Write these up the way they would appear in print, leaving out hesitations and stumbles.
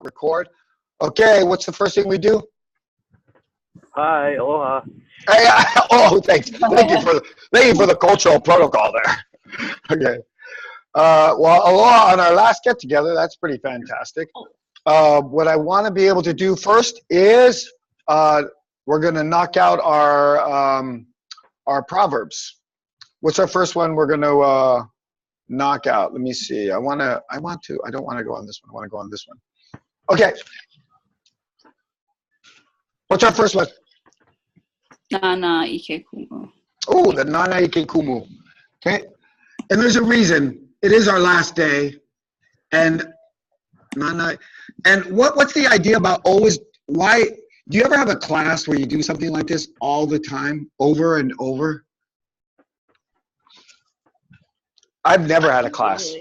record. Okay, what's the first thing we do? Hi, aloha. Hey, oh, thanks. Thank you for the cultural protocol there. Okay. Well, aloha on our last get together. That's pretty fantastic. What I want to be able to do first is we're going to knock out our proverbs. What's our first one we're going to knock out? Let me see. I don't want to go on this one. I want to go on this one. Okay. What's our first one? Nana ike kumu. Oh, the Nana ike kumu. Okay. And there's a reason. It is our last day. And Nana, and what's the idea about always, why, do you ever have a class where you do something like this all the time, over and over? I've never had a class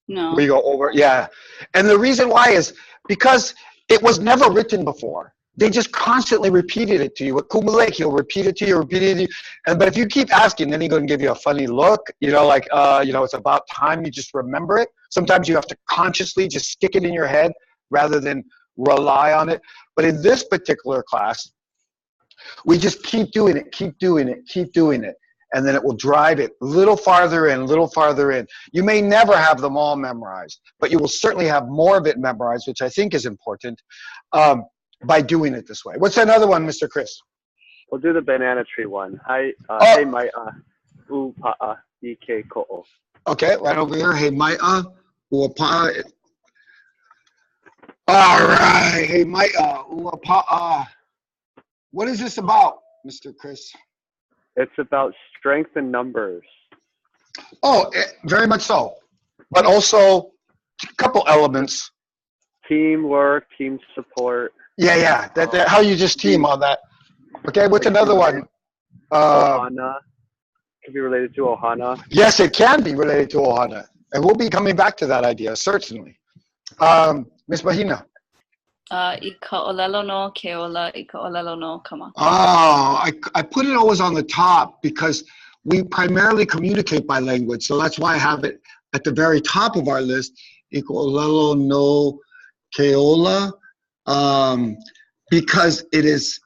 No. where you go over, yeah. And the reason why is because it was never written before. They just constantly repeated it to you. At Kumulek, he'll repeat it to you, but if you keep asking, then he's going to give you a funny look, like, it's about time you just remember it. Sometimes you have to consciously just stick it in your head rather than rely on it. But in this particular class, we just keep doing it, keep doing it, keep doing it. And then it will drive it a little farther in, a little farther in. You may never have them all memorized, but you will certainly have more of it memorized, which I think is important, by doing it this way. What's another one, Mr. Chris? We'll do the banana tree one. Hey mai upa'a ike ko'o. Okay, right over here. Hey mai'a upa'a. All right. Hey mai'a upa'a. What is this about, Mr. Chris? It's about strength in numbers. Oh, very much so. But also a couple elements. Teamwork, team support. Yeah. That how you just team on that. Okay, what's another one? Ohana. Could be related to Ohana. Yes, it can be related to Ohana. And we'll be coming back to that idea, certainly. Ms. Mahina. Ika olelo no keola, ika olelo no kamaka. Oh, I put it always on the top because we primarily communicate by language. So that's why I have it at the very top of our list, ika olelo no keola, because it is,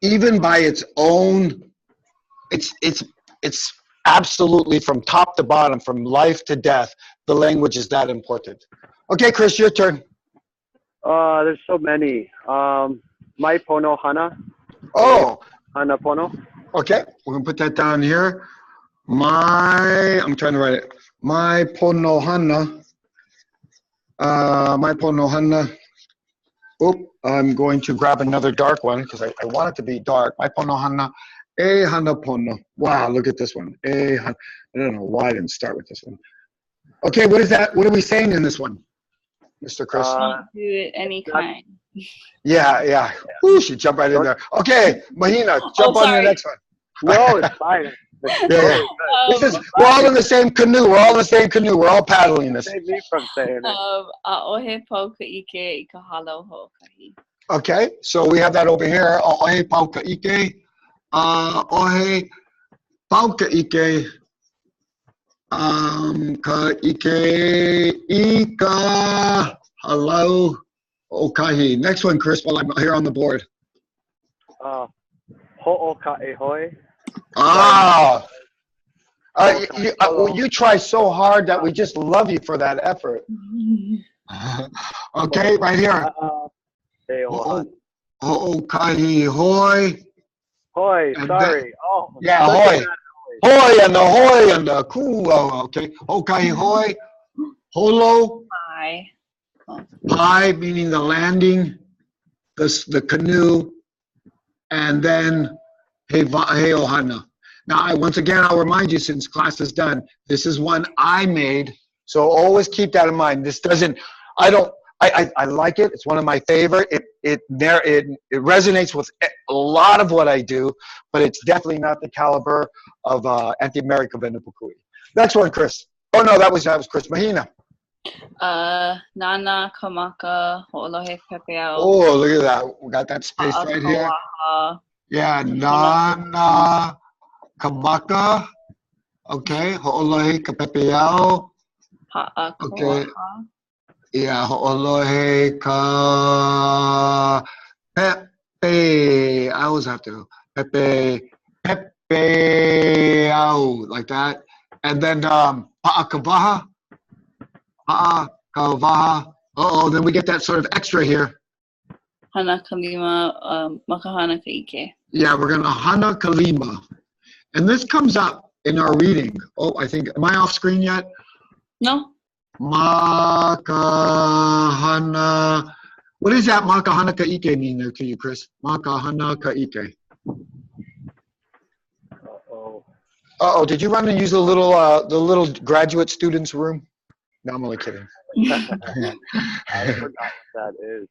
even by its own, it's absolutely from top to bottom, from life to death, the language is that important. Okay, Chris, your turn. There's so many. Mai pono hana. Oh. Hana pono. Okay, we're gonna put that down here. I'm trying to write it. Mai pono hana. Mai pono hana. Oop, I'm going to grab another dark one because I want it to be dark. Mai pono hana. E hana pono. Wow, look at this one. I don't know why I didn't start with this one. Okay, what is that? What are we saying in this one, Mr. Chris? Don't do it any kind. Yeah. Ooh, she jumped right in there. Okay, Mahina, jump on the next one. No, it's fine. Yeah. We're all in the same canoe. We're all in the same canoe. We're all paddling this. Save me from saying it. Aohe pauka ike ika halo ho'okahi. Okay, so we have that over here. Aohe pauka ike. Aohe pauka ike. Ka ike ika halau okahi. Next one, Chris, while I'm here on the board. Ho'oka'ehoi. You try so hard that we just love you for that effort. Okay, right here. Ho'okahi hoi. Hoi, sorry. Yeah, hoi. Hoi and the hoi and the ku. Okay. Ho'okahi hoi. Holo. Hi. Pai, meaning the landing, the canoe, and then he ohana. Now, once again, I'll remind you, since class is done, this is one I made, so always keep that in mind. This doesn't, I like it. It's one of my favorite. It resonates with a lot of what I do, but it's definitely not the caliber of Anti-America Venupukui. Next one, Chris. Oh no, that was Chris. Mahina. Nana kamaka ho'olohe pepeau. Oh, look at that. We got that space right here. Yeah, Nana kamaka. Okay, ho'olohe pepeau. Okay. Yeah, ho'olohe ka pepe. I always have to pepe au like that, and then pa'akavaha, pa'akavaha. Uh-oh, then we get that sort of extra here. Hana kalima makahana ka ike. Yeah, we're gonna hana kalima, and this comes up in our reading. Oh, I think, am I off screen yet? No? Makahana. What does that makahana ka ike mean there to you, Chris? Makahana ka ike. Uh-oh, did you run and use the little graduate students' room? No, I'm only kidding. I forgot what that is.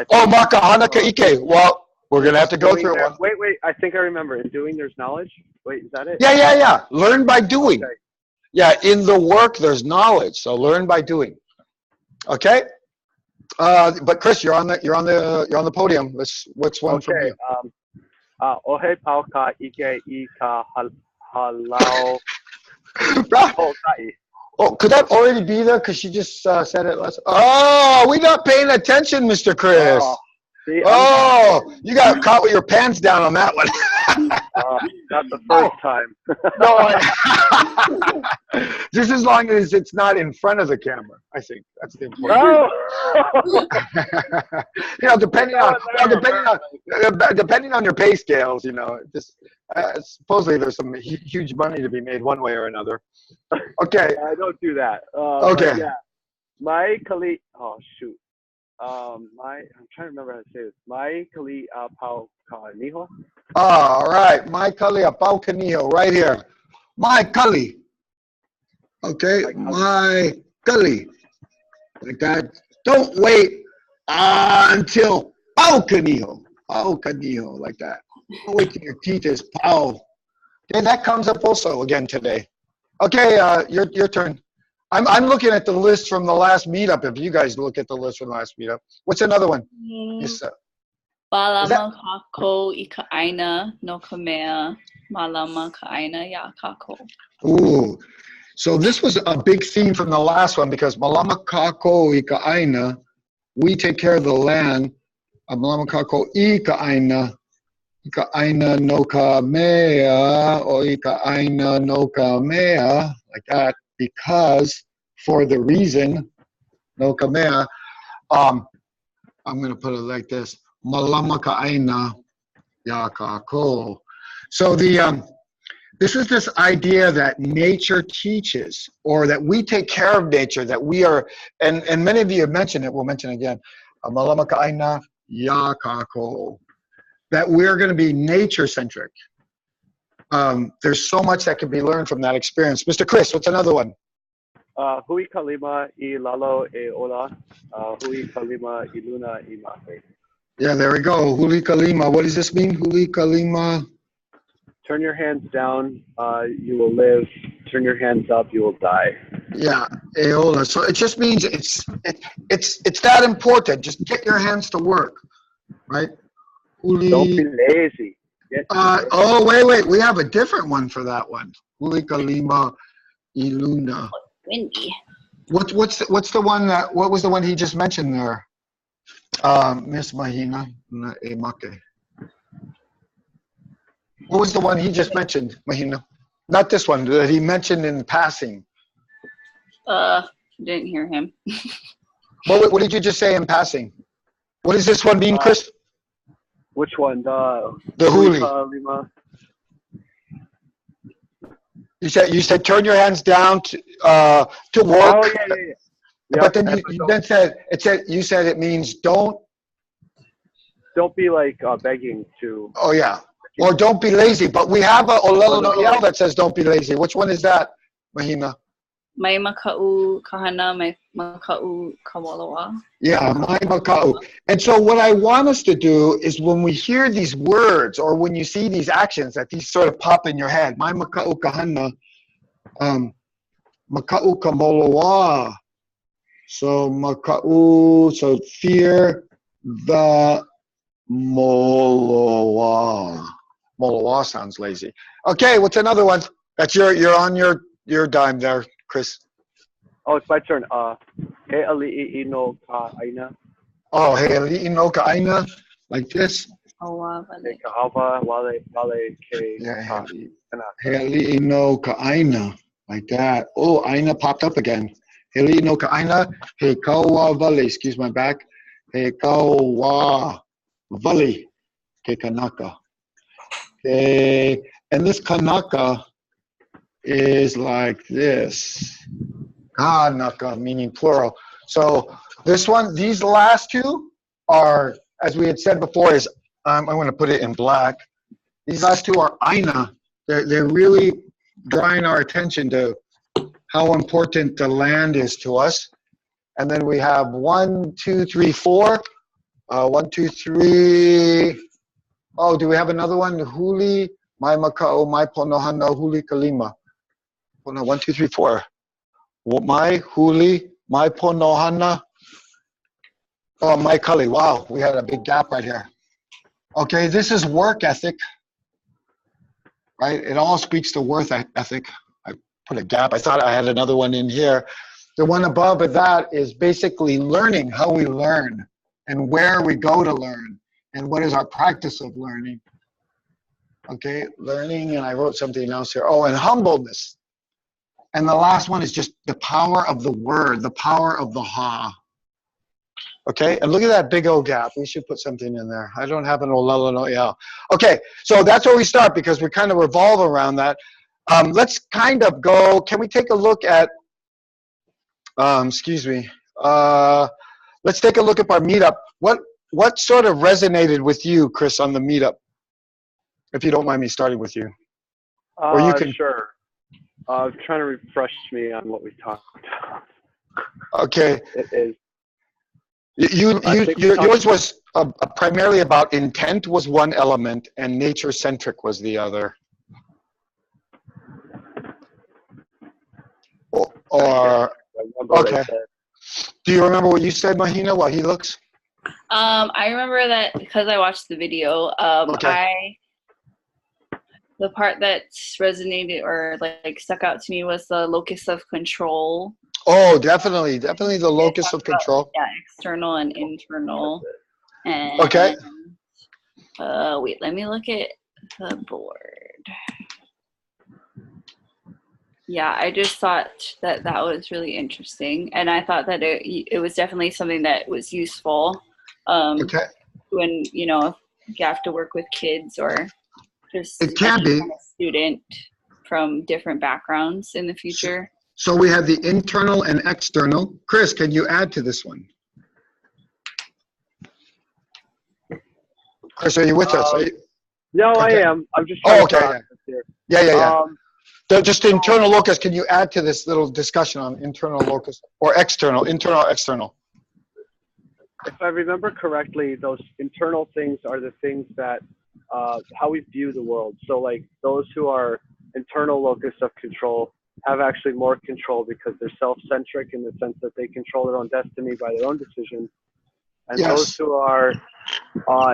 Oh, makahana ka ike. Well, we're going to have to go through it. Wait. I think I remember. In doing, there's knowledge? Wait, is that it? Yeah. Learn by doing. Okay. Yeah, in the work, there's knowledge. So learn by doing. Okay? But Chris, you're on the podium. What's one from you? Ohe pau ka ike I ka halau. Oh, could that already be there? Because she just said it last. Oh, we're not paying attention, Mr. Chris. See, you got caught with your pants down on that one. Not the first time. No, just as long as it's not in front of the camera. I think that's the important. Depending on your pay scales, supposedly there's some huge money to be made one way or another. Okay. I don't do that. Okay. Yeah. My kali. Oh shoot. I'm trying to remember how to say this. My kali pau ka niho. All right, my kali pau ka niho, right here. My kali. Okay, my kali. Like that. Don't wait until pau ka niho. Pau ka niho, like that. Don't wait till your teeth is pau. Okay, that comes up also again today. Okay, your turn. I'm looking at the list from the last meetup. If you guys look at the list from the last meetup, what's another one? Yes, Balama kako ika aina no kamea. Malama ka aina ya kako. Ooh, so this was a big theme from the last one because malama kako ika aina, we take care of the land. Malama kako ika aina no kamea or ika aina no kamea, like that. Because for the reason, no kamea, I'm going to put it like this, malama ka aina ya kako. So this is this idea that nature teaches, or that we take care of nature, that we are, and many of you have mentioned it, we'll mention it again, malama ka aina ya kako, that we're going to be nature-centric. There's so much that can be learned from that experience. Mr. Chris, what's another one? Hui kalima I lalo e ola. Hui kalima I luna I mate. Yeah, there we go. Huli kalima. What does this mean? Huli kalima. Turn your hands down, you will live. Turn your hands up, you will die. Yeah, eola. So it just means it's that important. Just get your hands to work, right? Huli. Don't be lazy. Oh, wait. We have a different one for that one. Huli kalima iluna. Windy. What's the one that? What was the one he just mentioned there? Miss Mahina na emake. What was the one he just mentioned, Mahina? Not this one that he mentioned in passing. Didn't hear him. What did you just say in passing? What does this one mean, Chris? Which one? The huli. You said turn your hands down to work. Oh yeah. But then you said it means don't be like begging to. Oh yeah. Or don't be lazy. But we have a olelo no yell that says don't be lazy. Which one is that, Mahina? May maka'u kahana, may maka'u kawalawa. Yeah, may maka'u. And so what I want us to do is when we hear these words or when you see these actions that these sort of pop in your head, may maka'u kahana, maka'u kamoloa. So maka'u, so fear the moloa. Moloa sounds lazy. Okay, what's another one? That's you're on your dime there, Chris. Oh, it's my turn. He ali'i no ka'aina. Oh, he ali'i no ka'aina, like this. Hawa He vale. ka'awa wale ke Yeah, kanaka. he ali'i no ka'aina, like that. Oh, aina popped up again. He ali'i no ka'aina, he kaua vale, excuse my back. He kaua vale ke kanaka. Okay, and this kanaka is like this. Kanaka, meaning plural. So this one, these last two are, as we had said before, is I'm going to put it in black. These last two are aina. They're really drawing our attention to how important the land is to us. And then we have 1, 2, 3, 4. 1, 2, 3. Oh, do we have another one? Huli, mai makao, mai ponohana, huli kalima. Oh, no, 1, 2, 3, 4. My huli, my ponohana. Oh, my kali. Wow, we had a big gap right here. Okay, this is work ethic, right? It all speaks to work ethic. I put a gap. I thought I had another one in here. The one above of that is basically learning, how we learn and where we go to learn and what is our practice of learning. Okay, learning, and I wrote something else here. Oh, and humbleness. And the last one is just the power of the word, the power of the ha. Okay, and look at that big old gap. We should put something in there. I don't have an olelo no yeah. Okay, so that's where we start because we kind of revolve around that. Let's kind of go, can we take a look at, excuse me, let's take a look at our meetup. What sort of resonated with you, Chris, on the meetup? If you don't mind me starting with you. Or you can. Sure. Trying to refresh me on what we talked about. Okay. It is. Yours was primarily about intent was one element and nature-centric was the other. Or okay. Do you remember what you said, Mahina, while he looks? I remember that because I watched the video. Okay. The part that resonated or like stuck out to me was the locus of control. Oh, definitely the locus of control. Yeah, external and internal. And okay. Wait, let me look at the board. Yeah, I just thought that was really interesting, and I thought that it was definitely something that was useful. Okay. When you have to work with kids or just it can be a student from different backgrounds in the future. So we have the internal and external. Chris, can you add to this one? Chris, are you with us? No, okay. I am. I'm just trying to process here. Yeah. Just internal locus, can you add to this little discussion on internal locus or external, internal, external? If I remember correctly, those internal things are the things that, how we view the world. So like those who are internal locus of control have actually more control because they're self-centric in the sense that they control their own destiny by their own decisions. And yes. Those who are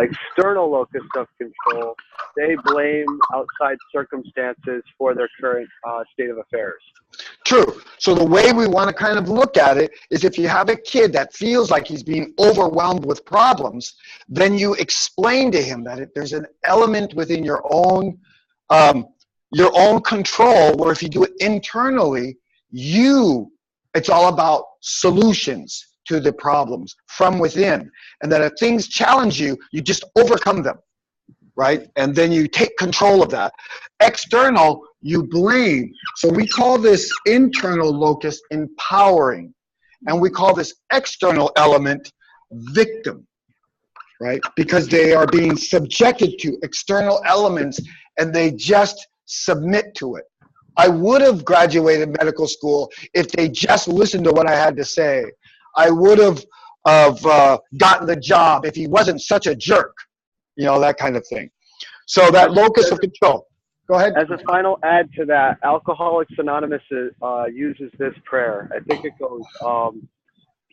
external locus of control, they blame outside circumstances for their current state of affairs. True. So the way we want to kind of look at it is if you have a kid that feels like he's being overwhelmed with problems, then you explain to him that there's an element within your own control where if you do it internally, it's all about solutions to the problems from within. And that if things challenge you, you just overcome them, right? And then you take control of that. External, you blame. So we call this internal locus empowering. And we call this external element victim, right? Because they are being subjected to external elements and they just submit to it. I would have graduated medical school if they just listened to what I had to say. I would have gotten the job if he wasn't such a jerk, that kind of thing. So that locus of control. Go ahead. As a final add to that, Alcoholics Anonymous uses this prayer. I think it goes,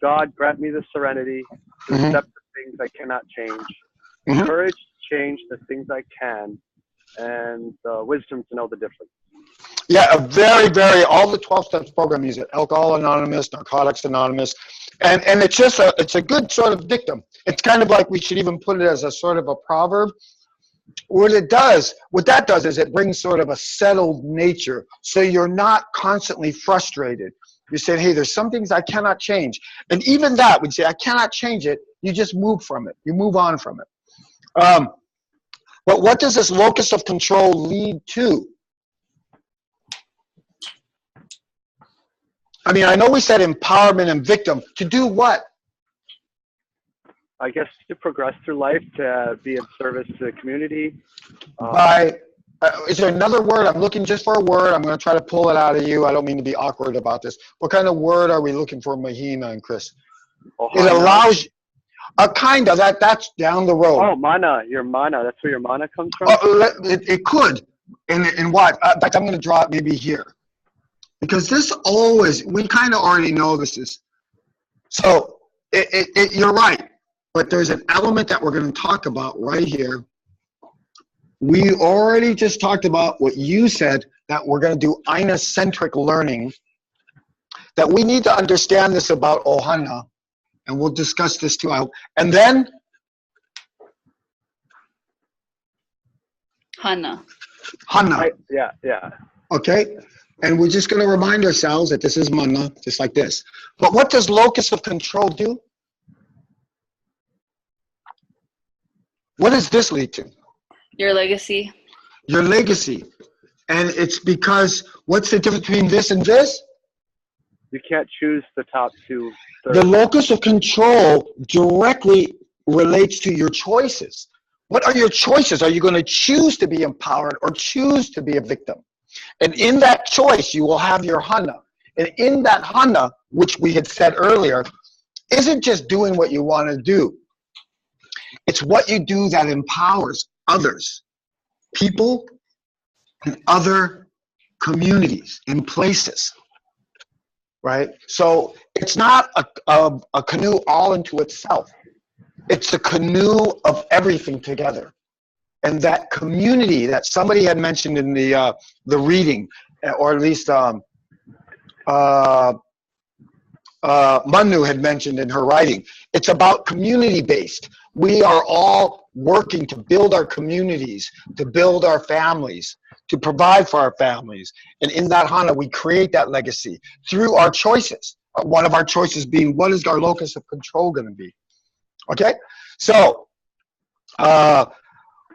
God, grant me the serenity to accept the things I cannot change, courage to change the things I can, and wisdom to know the difference. Yeah, all the 12 steps program use it. Alcohol Anonymous, Narcotics Anonymous. And it's just it's a good sort of dictum. It's kind of like we should even put it as a sort of a proverb. What that does is it brings sort of a settled nature. So you're not constantly frustrated. You're saying, hey, there's some things I cannot change. And even that, when you say, I cannot change it, you just move from it. You move on from it. But what does this locus of control lead to? I mean, I know we said empowerment and victim. To do what? I guess to progress through life, to be of service to the community. Is there another word? I'm looking just for a word. I'm going to try to pull it out of you. I don't mean to be awkward about this. What kind of word are we looking for, Mahina and Chris? It allows kind of that's down the road. Oh, mana, your mana. That's where your mana comes from? It could. And what? In fact, I'm going to draw it maybe here. Because this always, we kind of already know this is. So you're right. But there's an element that we're going to talk about right here. We already just talked about what you said, that we're going to do Aina-centric learning, that we need to understand this about Ohana, and we'll discuss this too. And then? Hana. Yeah. Okay. And we're just going to remind ourselves that this is mana, just like this. But what does locus of control do? What does this lead to? Your legacy. Your legacy. And it's because, what's the difference between this and this? You can't choose the top two. The locus of control directly relates to your choices. What are your choices? Are you going to choose to be empowered or choose to be a victim? And in that choice, you will have your hana. And in that hana, which we had said earlier, isn't just doing what you want to do. It's what you do that empowers others, people, and other communities and places, right? So it's not a canoe all into itself. It's a canoe of everything together. And that community that somebody had mentioned in the reading, or at least Manu had mentioned in her writing, it's about community-based. We are all working to build our communities, to build our families, to provide for our families. And in that hana, we create that legacy through our choices. One of our choices being, what is our locus of control going to be? Okay? So,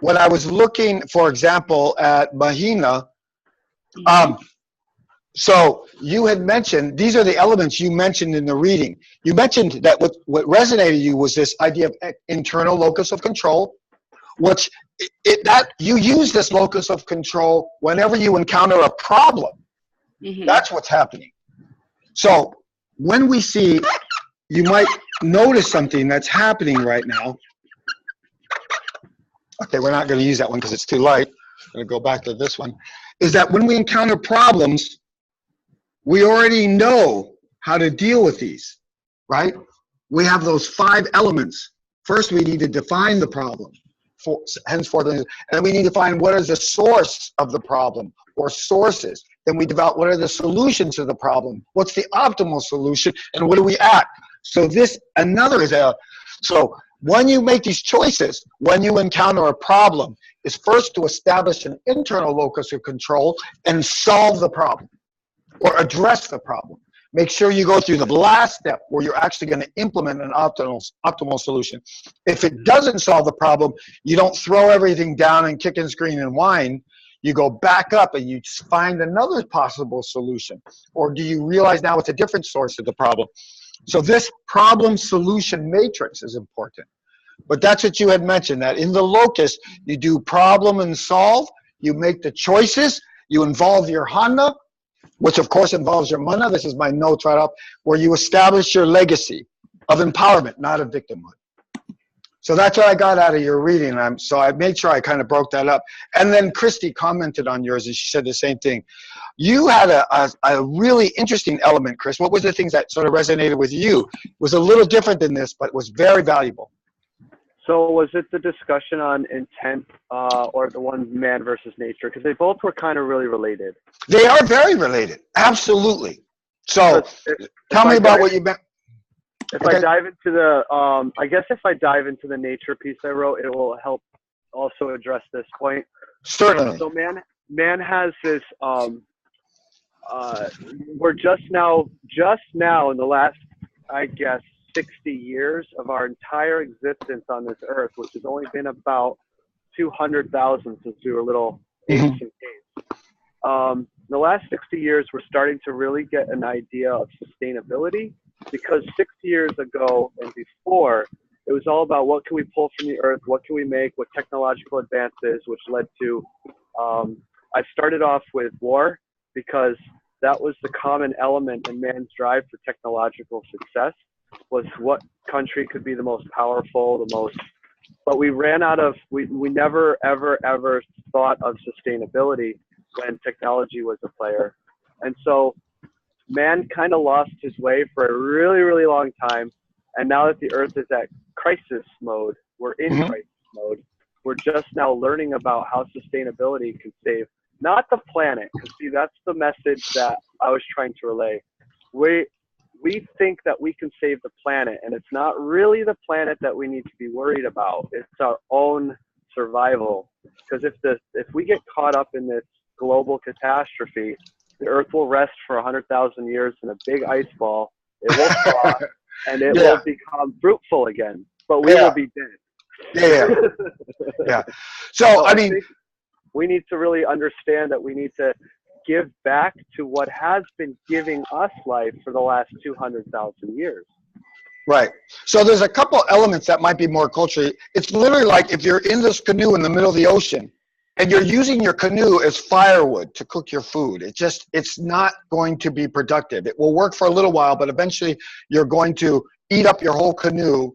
when I was looking, for example, at Mahina, so you had mentioned, these are the elements you mentioned in the reading. You mentioned that what resonated with you was this idea of internal locus of control, which that you use this locus of control whenever you encounter a problem. Mm-hmm. That's what's happening. So when we see, you might notice something that's happening right now. Okay, we're not going to use that one because it's too light. I'm going to go back to this one. Is that when we encounter problems, we already know how to deal with these, right? We have those 5 elements. First, we need to define the problem, henceforth, and then we need to find what is the source of the problem or sources. Then we develop what are the solutions to the problem, what's the optimal solution, and what do we act? So this, another is so when you make these choices, when you encounter a problem, is first to establish an internal locus of control and solve the problem or address the problem. Make sure you go through the last step where you're actually going to implement an optimal solution. If it doesn't solve the problem, you don't throw everything down and kick and scream and whine. You go back up and you find another possible solution. Or do you realize now it's a different source of the problem? So this problem solution matrix is important. But that's what you had mentioned, that in the locus, you do problem and solve, you make the choices, you involve your hana, which of course involves your mana. This is my notes right up, where you establish your legacy of empowerment, not of victimhood. So that's what I got out of your reading. So I made sure I kind of broke that up. And then Christy commented on yours, and she said the same thing. You had a really interesting element, Chris. What was the things that sort of resonated with you? It was a little different than this, but was very valuable. So was it the discussion on intent or the one man versus nature? Because they both were kind of really related. They are very related. Absolutely. So tell me about what you meant. If I dive into the, I guess if I dive into the nature piece I wrote, it will help also address this point. Certainly. So man has this, we're just now in the last, I guess, 60 years of our entire existence on this earth, which has only been about 200,000 since we were little apes and caves. The last 60 years, we're starting to really get an idea of sustainability, because 60 years ago and before, it was all about what can we pull from the earth, what can we make, what technological advances, which led to, I started off with war, because that was the common element in man's drive for technological success, was what country could be the most powerful, but we ran out of, we never, ever thought of sustainability when technology was a player. And so man kind of lost his way for a really, really long time. And now that the earth is at crisis mode, we're in crisis mode. We're just now learning about how sustainability can save, not the planet, because see, that's the message that I was trying to relay. We think that we can save the planet, and it's not really the planet that we need to be worried about. It's our own survival. Because if we get caught up in this global catastrophe, the earth will rest for 100,000 years in a big ice ball. It will thaw, and it will become fruitful again. But we will be dead. Yeah. So, I mean, we need to really understand that we need to give back to what has been giving us life for the last 200,000 years. Right. So there's a couple elements that might be more culturally. It's literally like if you're in this canoe in the middle of the ocean and you're using your canoe as firewood to cook your food. It's not going to be productive. It will work for a little while, but eventually you're going to eat up your whole canoe,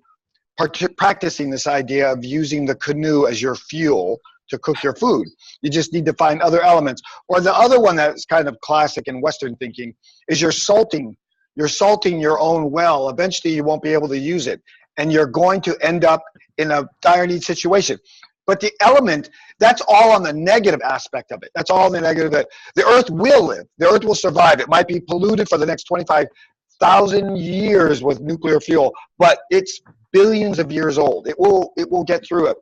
practicing this idea of using the canoe as your fuel to cook your food. You just need to find other elements. Or the other one that's kind of classic in Western thinking is you're salting your own well. Eventually you won't be able to use it, and you're going to end up in a dire need situation. But the element, that's all on the negative aspect of it. That's all the negative of it. The earth will live. The earth will survive. It might be polluted for the next 25,000 years with nuclear fuel, but it's billions of years old. It will get through it.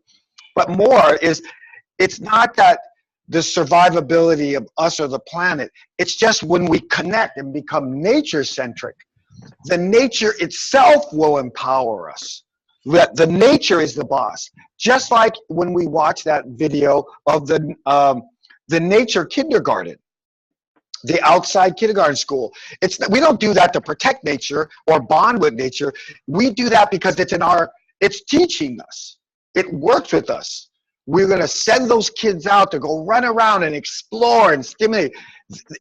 But more is, it's not that the survivability of us or the planet. It's just when we connect and become nature-centric, the nature itself will empower us. The nature is the boss. Just like when we watch that video of the nature kindergarten, the outside kindergarten school. We don't do that to protect nature or bond with nature. We do that because it's teaching us. It works with us. We're going to send those kids out to go run around and explore and stimulate.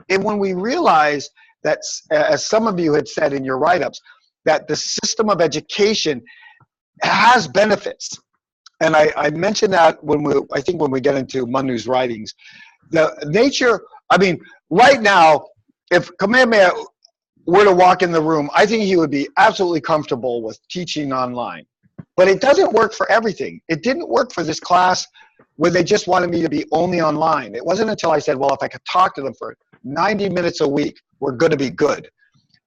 And when we realize that, as some of you had said in your write-ups, that the system of education has benefits. And I mentioned that when we get into Manu's writings. The nature, I mean, right now, if Kamehameha were to walk in the room, I think he would be absolutely comfortable with teaching online. But it doesn't work for everything. It didn't work for this class where they just wanted me to be only online. It wasn't until I said, well, if I could talk to them for 90 minutes a week, we're going to be good.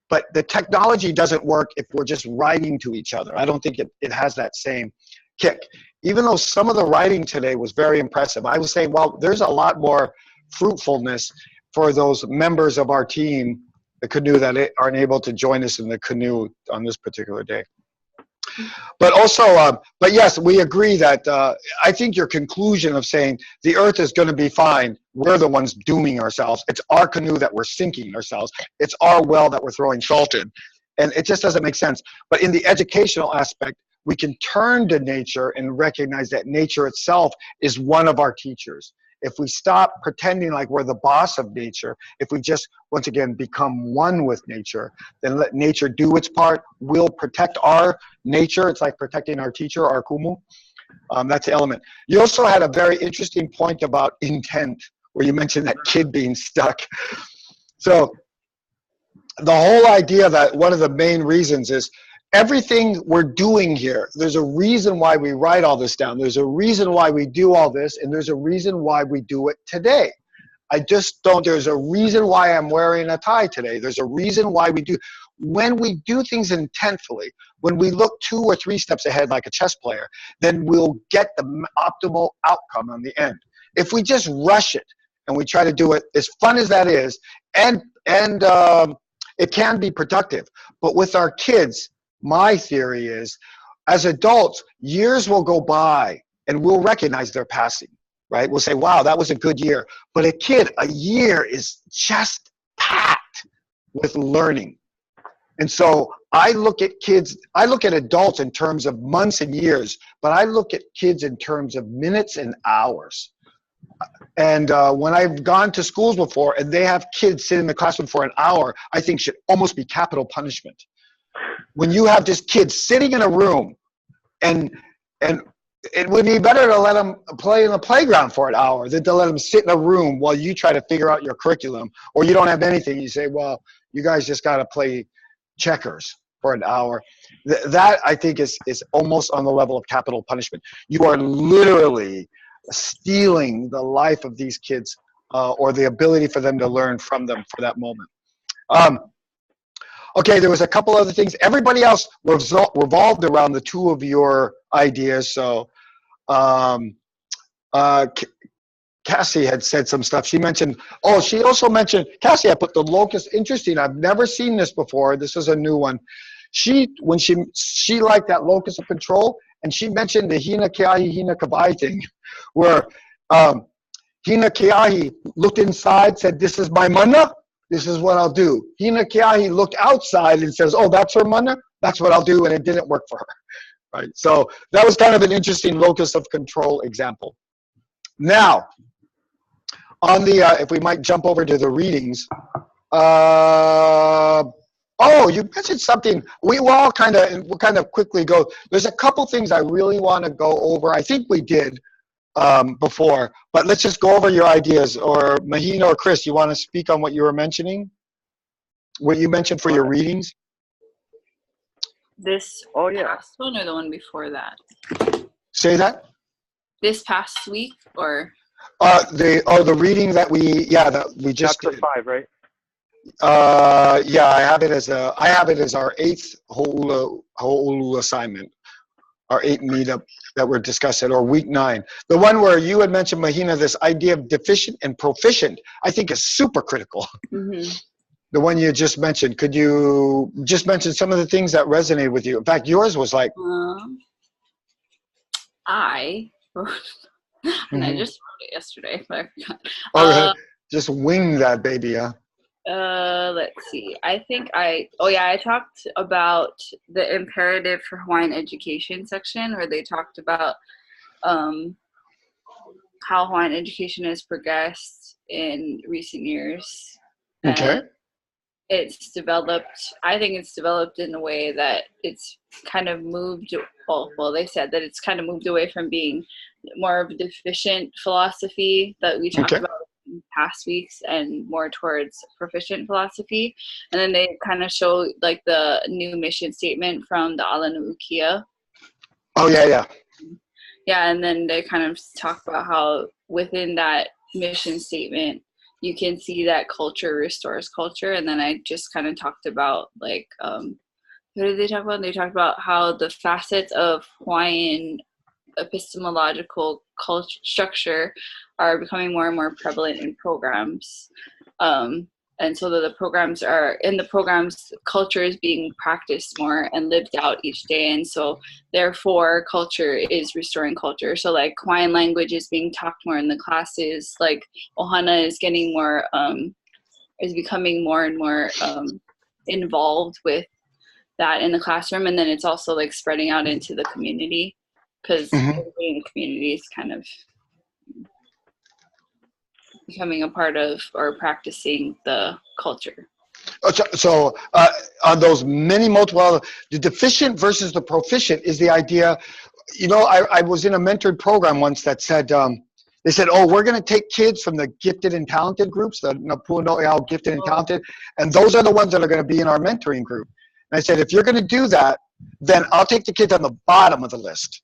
But the technology doesn't work if we're just writing to each other. I don't think it has that same kick. Even though some of the writing today was very impressive, I was saying, well, there's a lot more fruitfulness for those members of our team, the canoe, that aren't able to join us in the canoe on this particular day. But also, but yes, we agree that I think your conclusion of saying the earth is going to be fine, we're the ones dooming ourselves. It's our canoe that we're sinking ourselves. It's our well that we're throwing salt in. And it just doesn't make sense. But in the educational aspect, we can turn to nature and recognize that nature itself is one of our teachers. If we stop pretending like we're the boss of nature, if we just, once again, become one with nature, then let nature do its part. We'll protect our nature. It's like protecting our teacher, our kumu. That's the element. You also had a very interesting point about intent, where you mentioned that kid being stuck. So the whole idea that one of the main reasons is everything we're doing here, there's a reason why we write all this down. There's a reason why we do all this, and there's a reason why we do it today. I just don't, there's a reason why I'm wearing a tie today. There's a reason why we do. When we do things intentfully, when we look 2 or 3 steps ahead like a chess player, then we'll get the optimal outcome on the end. If we just rush it and we try to do it, as fun as that is, and it can be productive, but with our kids, my theory is, as adults, years will go by and we'll recognize they're passing, right? We'll say, wow, that was a good year. But a kid, a year is just packed with learning. And so I look at kids, I look at adults in terms of months and years, but I look at kids in terms of minutes and hours. And when I've gone to schools before and they have kids sit in the classroom for an hour, I think should almost be capital punishment. When you have just kids sitting in a room, and it would be better to let them play in the playground for an hour than to let them sit in a room while you try to figure out your curriculum, or you don't have anything. You say, well, you guys just got to play checkers for an hour. That, I think, is almost on the level of capital punishment. You are literally stealing the life of these kids, or the ability for them to learn from them for that moment. Okay, there was a couple other things. Everybody else revolved around the 2 of your ideas. So Cassie had said some stuff. She mentioned, oh, she also mentioned, Cassie, I put the locus. Interesting, I've never seen this before. This is a new one. She liked that locus of control, and she mentioned the Hina Keahi, Hina Kabai thing, where Hina Keahi looked inside, said, this is my mana. This is what I'll do. Hina Keahi looked outside and says, oh, that's her mana? That's what I'll do, and it didn't work for her. Right? So that was kind of an interesting locus of control example. Now, on the, if we might jump over to the readings. Oh, you mentioned something. We'll kind of quickly go. There's a couple things I really want to go over. I think we did before, but let's just go over your ideas. Or Mahina or Chris, you want to speak on what you were mentioning? What you mentioned for your readings? This past one or the one before that? Say that? This past week or? The reading that we just Chapter 5, right? Yeah, I have it as our 8th Ho'olu assignment, our 8th meetup that we're discussing, or week 9. The one where you had mentioned, Mahina, this idea of deficient and proficient, I think is super critical. Mm-hmm. The one you just mentioned. Could you just mention some of the things that resonated with you? In fact, yours was like. I just wrote it yesterday, but I forgot. Just wing that baby, huh? Let's see. I think I talked about the imperative for Hawaiian education section, where they talked about how Hawaiian education has progressed in recent years. Okay. It's developed, I think it's developed in a way that it's kind of moved, well, they said that it's kind of moved away from being more of a deficient philosophy that we talked about in past weeks and more towards proficient philosophy. And then they kind of show like the new mission statement from the Ala Nu'ukia. Oh, yeah. Yeah, and then they kind of talk about how within that mission statement, you can see that culture restores culture. And then I just kind of talked about like, what did they talk about? They talked about how the facets of Hawaiian epistemological culture structure are becoming more and more prevalent in programs. And so that the programs culture is being practiced more and lived out each day. And so therefore culture is restoring culture. So like Hawaiian language is being taught more in the classes, like Ohana is getting more, is becoming more and more involved with that in the classroom. And then it's also like spreading out into the community, because everybody in the community is kind of becoming a part of or practicing the culture. So on those many multiple, the deficient versus the proficient is the idea. You know, I was in a mentored program once that said, they said, oh, we're going to take kids from the gifted and talented groups, the Napu'u gifted and talented, and those are the ones that are going to be in our mentoring group. And I said, if you're going to do that, then I'll take the kids on the bottom of the list,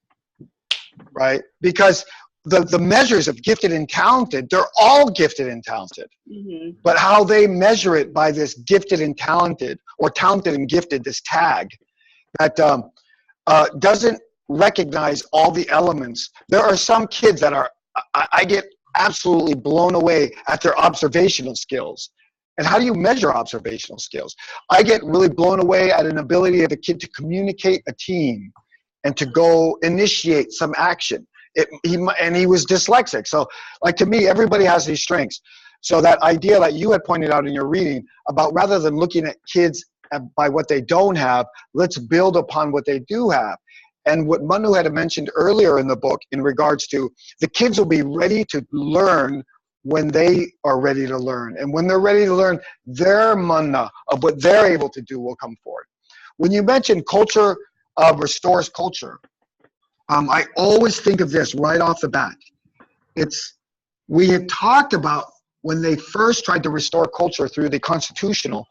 right? Because the measures of gifted and talented, they're all gifted and talented. Mm-hmm. But how they measure it by this gifted and talented, or talented and gifted, this tag, that doesn't recognize all the elements. There are some kids that are, I get absolutely blown away at their observational skills. And how do you measure observational skills? I get really blown away at an ability of a kid to communicate a team and to go initiate some action. And he was dyslexic. So, like, to me, everybody has these strengths. So that idea that you had pointed out in your reading about, rather than looking at kids by what they don't have, let's build upon what they do have. And what Manu had mentioned earlier in the book in regards to the kids will be ready to learn when they are ready to learn. And when they're ready to learn, their manna of what they're able to do will come forward. When you mention culture restores culture, I always think of this right off the bat. We had talked about when they first tried to restore culture through the constitutional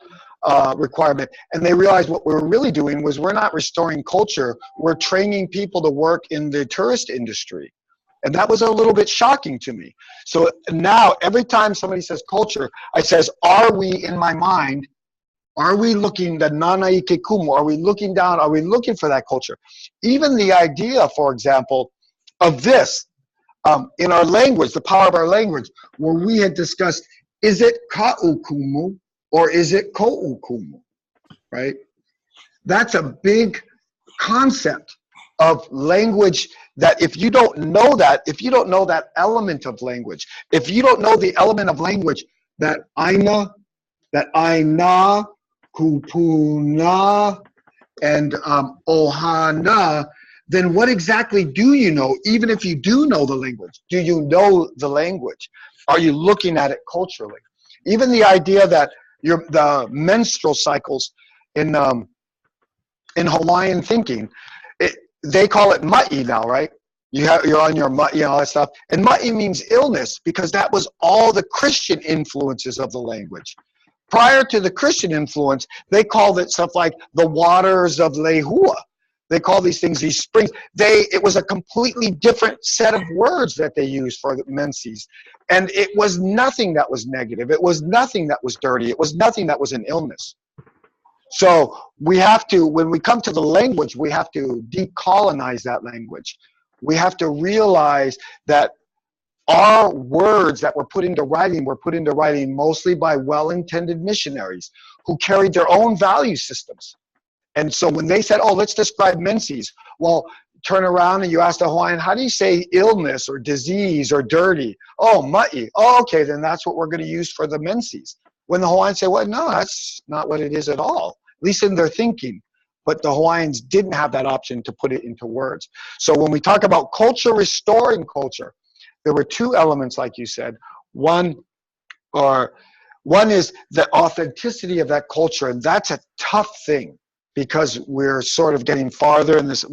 requirement, and they realized what we were really doing was, we're not restoring culture, we're training people to work in the tourist industry. And that was a little bit shocking to me. So now every time somebody says culture, I says, are we, in my mind, are we looking the nanaike kumu? Are we looking down? Are we looking for that culture? Even the idea, for example, of this in our language, the power of our language, where we had discussed, is it ka'ukumu or is it ko'ukumu, right? That's a big concept of language, that if you don't know that, if you don't know that element of language, if you don't know the element of language, that aina, kupuna, and ohana, then what exactly do you know? Even if you do know the language, do you know the language? Are you looking at it culturally? Even the idea that the menstrual cycles in Hawaiian thinking, they call it ma'i now, right? You're on your ma'i and all that stuff. And ma'i means illness, because that was all the Christian influences of the language. Prior to the Christian influence, they called it stuff like the waters of Lehua. They call these things these springs. It was a completely different set of words that they used for the menses. And it was nothing that was negative. It was nothing that was dirty. It was nothing that was an illness. So we have to, when we come to the language, we have to decolonize that language. We have to realize that our words that were put into writing mostly by well-intended missionaries who carried their own value systems. And so when they said, oh, let's describe menses, well, turn around and you ask the Hawaiian, how do you say illness or disease or dirty? Oh, ma'i. Oh, okay, then that's what we're going to use for the menses. When the Hawaiians say, well, no, that's not what it is at all, at least in their thinking. But the Hawaiians didn't have that option to put it into words. So when we talk about culture restoring culture, there were two elements, like you said. One is the authenticity of that culture, and that's a tough thing, because we're sort of getting farther, and this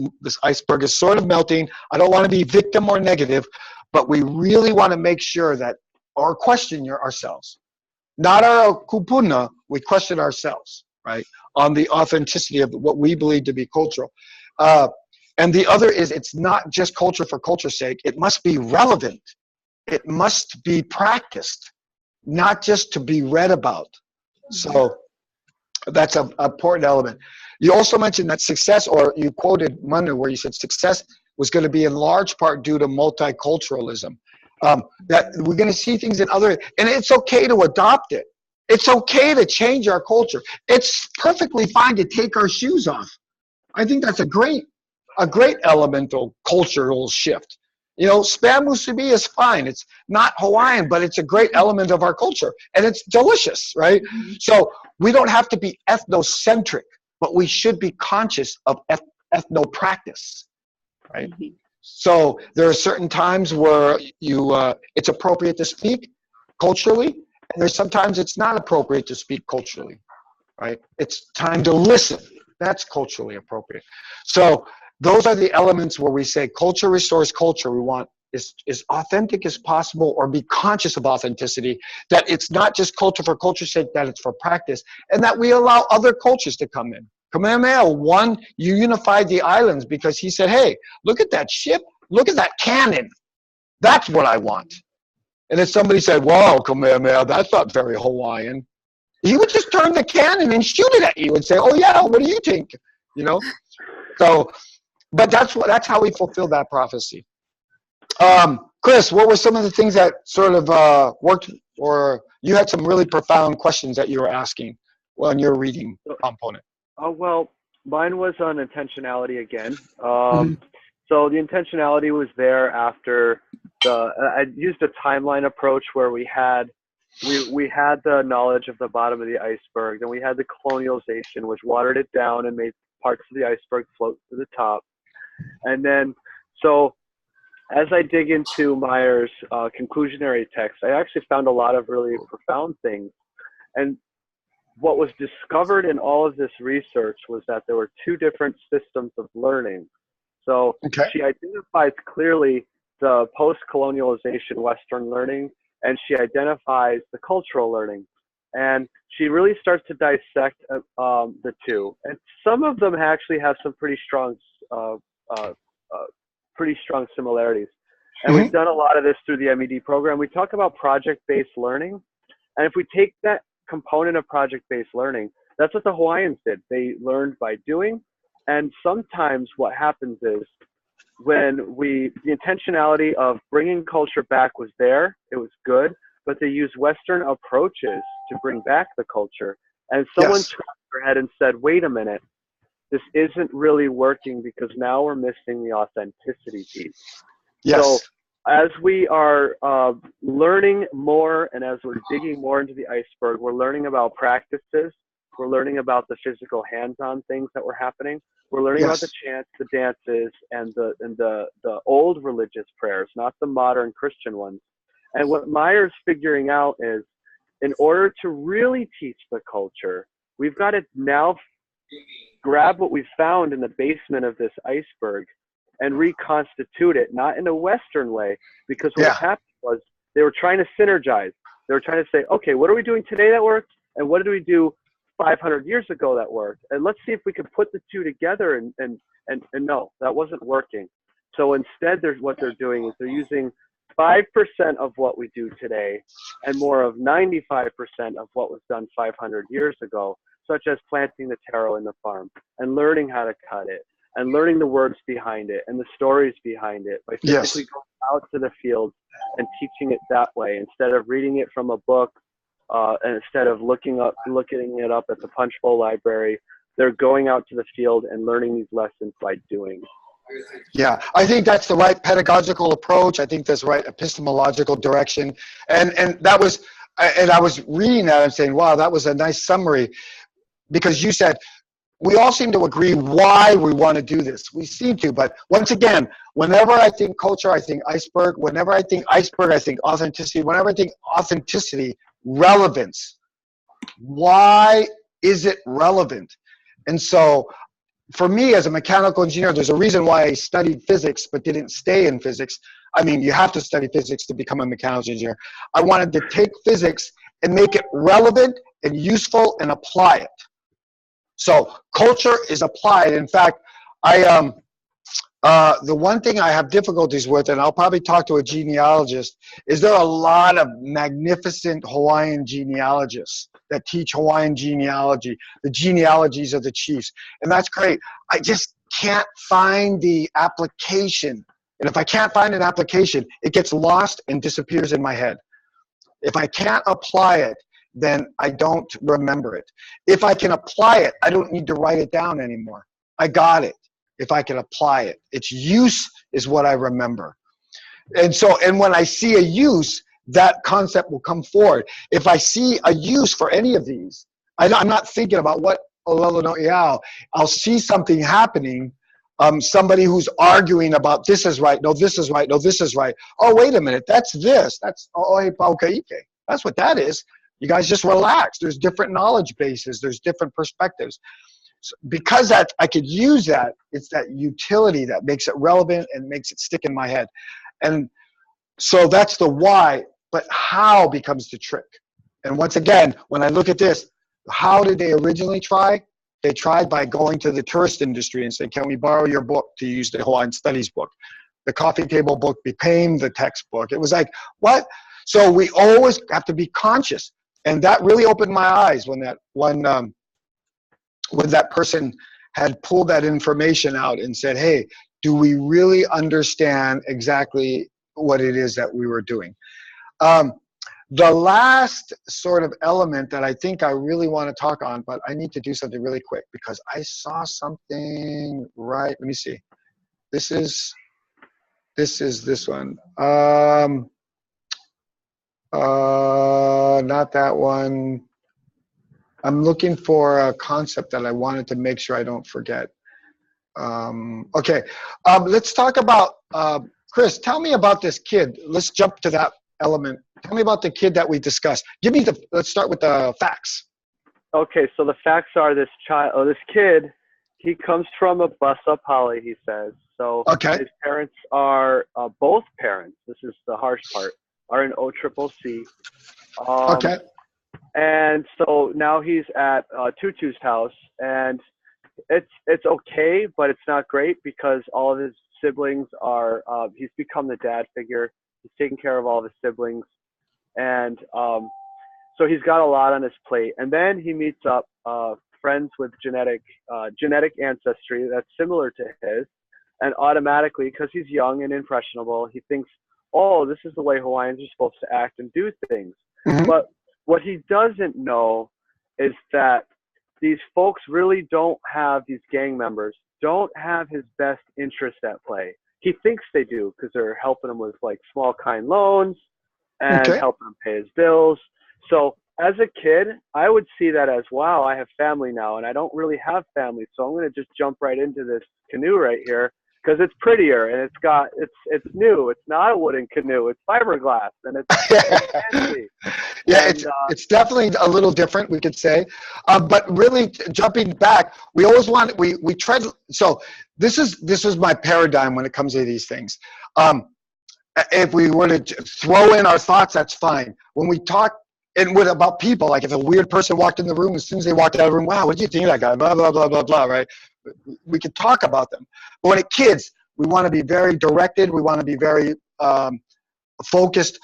iceberg is sort of melting. I don't want to be victim or negative, but we really want to make sure that or question ourselves. Not our kupuna, we question ourselves, right, on the authenticity of what we believe to be cultural. And the other is, it's not just culture for culture's sake. It must be relevant. It must be practiced, not just to be read about. So that's an important element. You also mentioned that success, or you quoted Manu where you said success was going to be in large part due to multiculturalism. That we're going to see things in other, and it's okay to adopt it. It's okay to change our culture. It's perfectly fine to take our shoes off. I think that's a great elemental cultural shift. You know, spam musubi is fine. It's not Hawaiian, but it's a great element of our culture, and it's delicious, right? So we don't have to be ethnocentric, but we should be conscious of ethno-practice, right? So there are certain times where it's appropriate to speak culturally, and there's sometimes it's not appropriate to speak culturally, right? It's time to listen. That's culturally appropriate. So those are the elements where we say culture restores culture. We want as authentic as possible, or be conscious of authenticity, that it's not just culture for culture's sake, that it's for practice, and that we allow other cultures to come in. Kamehameha won, you unified the islands because he said, hey, look at that ship, look at that cannon. That's what I want. And if somebody said, wow, Kamehameha, that's not very Hawaiian, he would just turn the cannon and shoot it at you and say, oh yeah, what do you think? You know? So, but that's how he fulfilled that prophecy. Chris, what were some of the things that sort of worked, or you had some really profound questions that you were asking on your reading component? Oh, well, mine was on intentionality again. So the intentionality was there after I used a timeline approach where we had the knowledge of the bottom of the iceberg, then we had the colonialization, which watered it down and made parts of the iceberg float to the top. And then, so as I dig into Meyer's conclusionary text, I actually found a lot of really profound things. And what was discovered in all of this research was that there were two different systems of learning. So she identifies clearly the post-colonialization Western learning, and she identifies the cultural learning. And she really starts to dissect the two. And some of them actually have some pretty strong similarities. And we've done a lot of this through the MED program. We talk about project-based learning. And if we take that component of project-based learning, that's what the Hawaiians did. They learned by doing. And sometimes what happens is when the intentionality of bringing culture back was there, it was good, but they used Western approaches to bring back the culture. And someone scratched their head and said, wait a minute, this isn't really working because now we're missing the authenticity piece. So as we are learning more and as we're digging more into the iceberg, we're learning about practices. We're learning about the physical hands-on things that were happening. We're learning about the chants, the dances, and the old religious prayers, not the modern Christian ones. And what Meyer's figuring out is, in order to really teach the culture, we've got to now grab what we found in the basement of this iceberg and reconstitute it, not in a Western way, because what happened was they were trying to synergize. They were trying to say, okay, what are we doing today that worked? And what did we do 500 years ago that worked? And let's see if we can put the two together. And no, that wasn't working. So instead, what they're doing is they're using 5% of what we do today and more of 95% of what was done 500 years ago, such as planting the taro in the farm and learning how to cut it and learning the words behind it and the stories behind it by physically going out to the field and teaching it that way instead of reading it from a book and instead of looking it up at the Punch Bowl library. They're going out to the field and learning these lessons by doing. Yeah, I think that's the right pedagogical approach. I think that's the right epistemological direction. And that was, and I was reading that and saying, wow, that was a nice summary, because you said, we all seem to agree why we want to do this. We seem to, but once again, whenever I think culture, I think iceberg. Whenever I think iceberg, I think authenticity. Whenever I think authenticity, relevance. Why is it relevant? And so for me as a mechanical engineer, there's a reason why I studied physics but didn't stay in physics. I mean, you have to study physics to become a mechanical engineer. I wanted to take physics and make it relevant and useful and apply it. So culture is applied. In fact, the one thing I have difficulties with, and I'll probably talk to a genealogist, is there are a lot of magnificent Hawaiian genealogists that teach Hawaiian genealogy, the genealogies of the chiefs, and that's great. I just can't find the application. And if I can't find an application, it gets lost and disappears in my head. If I can't apply it, then I don't remember it. If I can apply it, I don't need to write it down anymore. I got it. If I can apply it, its use is what I remember. And so, and when I see a use, that concept will come forward. If I see a use for any of these, I'm not thinking about what Olelo no Iao. I'll see something happening, somebody who's arguing about this is right, no, this is right, no, this is right. Oh, wait a minute, that's this. That's Oe Paukaike. That's what that is. You guys just relax. There's different knowledge bases. There's different perspectives. So because that I could use that, it's that utility that makes it relevant and makes it stick in my head. And so that's the why, but how becomes the trick. And once again, when I look at this, how did they originally try? They tried by going to the tourist industry and saying, can we borrow your book to use the Hawaiian Studies book? The coffee table book became the textbook. It was like, what? So we always have to be conscious. And that really opened my eyes when that person had pulled that information out and said, hey, do we really understand exactly what it is that we were doing? The last sort of element that I think I really want to talk on, but I need to do something really quick because I saw something right. Let me see. This is this one. Not that one. I'm looking for a concept that I wanted to make sure I don't forget. Okay, let's talk about, Chris, tell me about this kid. Let's jump to that element. Tell me about the kid that we discussed. Let's start with the facts. Okay, so the facts are this kid, he comes from a bus-up poly, he says. So okay. His parents are, both parents, this is the harsh part, are in EDUC643. Okay. And so now he's at Tutu's house, and it's okay, but it's not great because all of his siblings are, he's become the dad figure. He's taking care of all of his siblings. And so he's got a lot on his plate. And then he meets up friends with genetic ancestry that's similar to his. And automatically, because he's young and impressionable, he thinks, oh, this is the way Hawaiians are supposed to act and do things. Mm-hmm. But what he doesn't know is that these folks really don't have, these gang members don't have his best interest at play. He thinks they do because they're helping him with like small kind loans and helping him pay his bills. So as a kid, I would see that as, wow, I have family now and I don't really have family. So I'm going to just jump right into this canoe right here because it's prettier and it's new. It's not a wooden canoe. It's fiberglass and it's fancy. Yeah, and, it's definitely a little different, we could say. But really, jumping back, we always want, we try to, so this is my paradigm when it comes to these things. If we were to throw in our thoughts, that's fine. When we talk about people, like if a weird person walked in the room, as soon as they walked out of the room, wow, what do you think of that guy? Blah, blah, blah, blah, blah, right? We could talk about them. But when it's kids, we want to be very directed. We want to be very focused,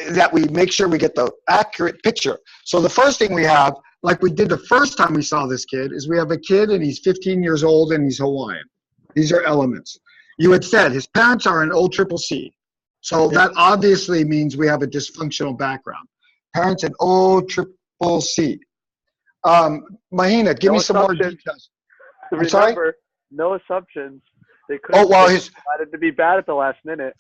that we make sure we get the accurate picture. So the first thing we have, like we did the first time we saw this kid, is we have a kid and he's 15 years old and he's Hawaiian. These are elements. You had said his parents are an EDUC643. So that obviously means we have a dysfunctional background. Parents in EDUC643. Mahina, give me some more details. I'm sorry? No assumptions. They could have decided to be bad at the last minute.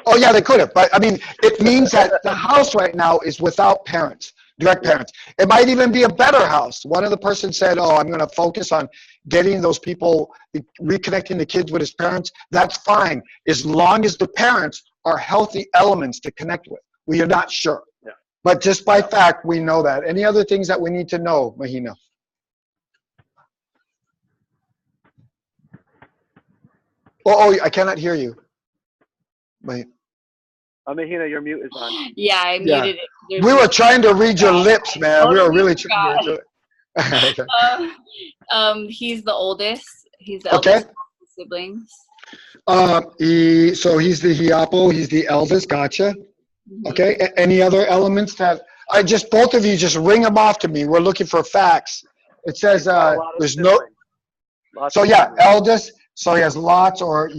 Oh, yeah, they could have. But, I mean, it means that the house right now is without parents, direct parents. It might even be a better house. One of the persons said, oh, I'm going to focus on getting those people, reconnecting the kids with his parents. That's fine, as long as the parents are healthy elements to connect with. We are not sure. Yeah. But just by fact, we know that. Any other things that we need to know, Mahina? Oh, I cannot hear you. Mahina, your mute is on. Yeah, I muted it. We were trying to read your lips, man. We were really trying to read your lips. He's the oldest. He's the eldest of the siblings. So he's the Hiapo. He's the eldest. Gotcha. Mm-hmm. Okay. Any other elements that both of you just ring them off to me? We're looking for facts. It says there's no. So yeah, eldest. So he has lots, or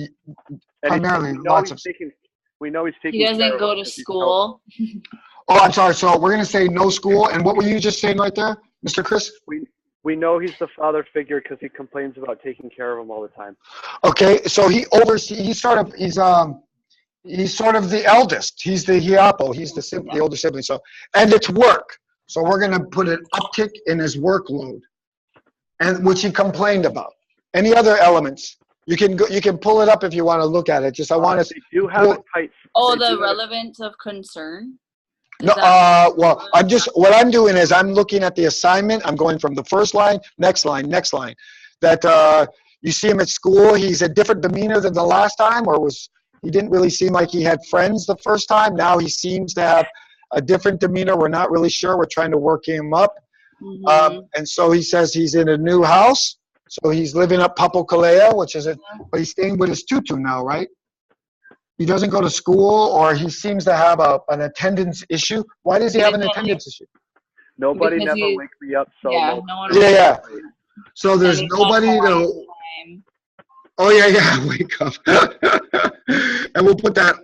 primarily lots of. We know he's taking. He doesn't go to school. Oh, I'm sorry. So we're gonna say no school. And what were you just saying right there, Mr. Chris? We know he's the father figure because he complains about taking care of him all the time. Okay, so he's sort of the eldest. He's the Hiapo. He's the older sibling. So, and it's work. So we're gonna put an uptick in his workload, and which he complained about. Any other elements? You can pull it up if you want to look at it. Just I want to. They do have a tight. Oh, the relevance of concern. No, well, what I'm doing is I'm looking at the assignment. I'm going from the first line, next line, next line. That you see him at school. He's a different demeanor than the last time, or he didn't really seem like he had friends the first time. Now he seems to have a different demeanor. We're not really sure. We're trying to work him up. And so he says he's in a new house. So he's living up Papokalea, which is but he's staying with his tutu now, right? He doesn't go to school, or he seems to have an attendance issue. Why does he have an attendance issue? Nobody Because never wakes me up, so yeah, no one. Yeah. So there's And he's nobody not to. Hawaiian Oh yeah, wake up. And we'll put that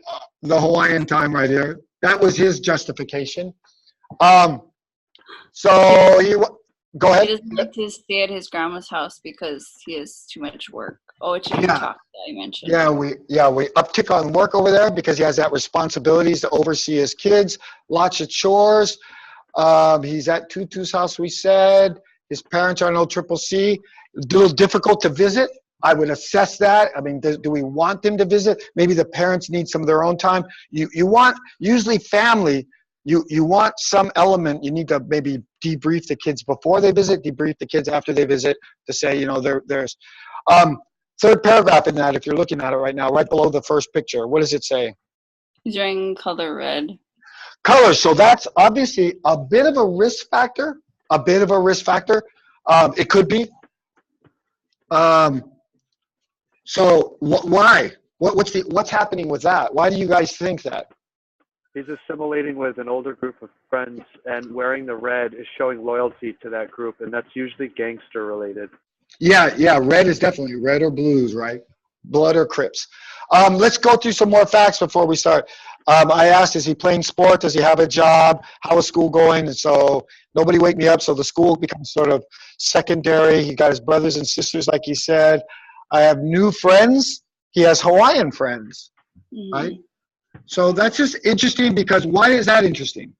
the Hawaiian time right here. That was his justification. So he go time. ahead. He doesn't like to stay at his grandma's house because he has too much work. Oh, it's your Yeah. talk that I mentioned. Yeah, we uptick on work over there because he has that responsibilities to oversee his kids, lots of chores. He's at Tutu's house, we said. His parents are no triple C. A little difficult to visit. I would assess that. I mean, do we want them to visit? Maybe the parents need some of their own time. You want, usually family, you want some element. You need to maybe debrief the kids before they visit, debrief the kids after they visit to say, you know, there's third paragraph in that, if you're looking at it right now, right below the first picture. What does it say? He's wearing color red. Color. So that's obviously a bit of a risk factor. It could be. So why? What's happening with that? Why do you guys think that? He's assimilating with an older group of friends, and wearing the red is showing loyalty to that group, and that's usually gangster related. Yeah, red is definitely red or blues, right? Blood or Crips. Let's go through some more facts before we start. I asked, is he playing sport? Does he have a job? How is school going? And so nobody wake me up, so the school becomes sort of secondary. He got his brothers and sisters, like he said. I have new friends. He has Hawaiian friends, right? So that's just interesting because why is that interesting?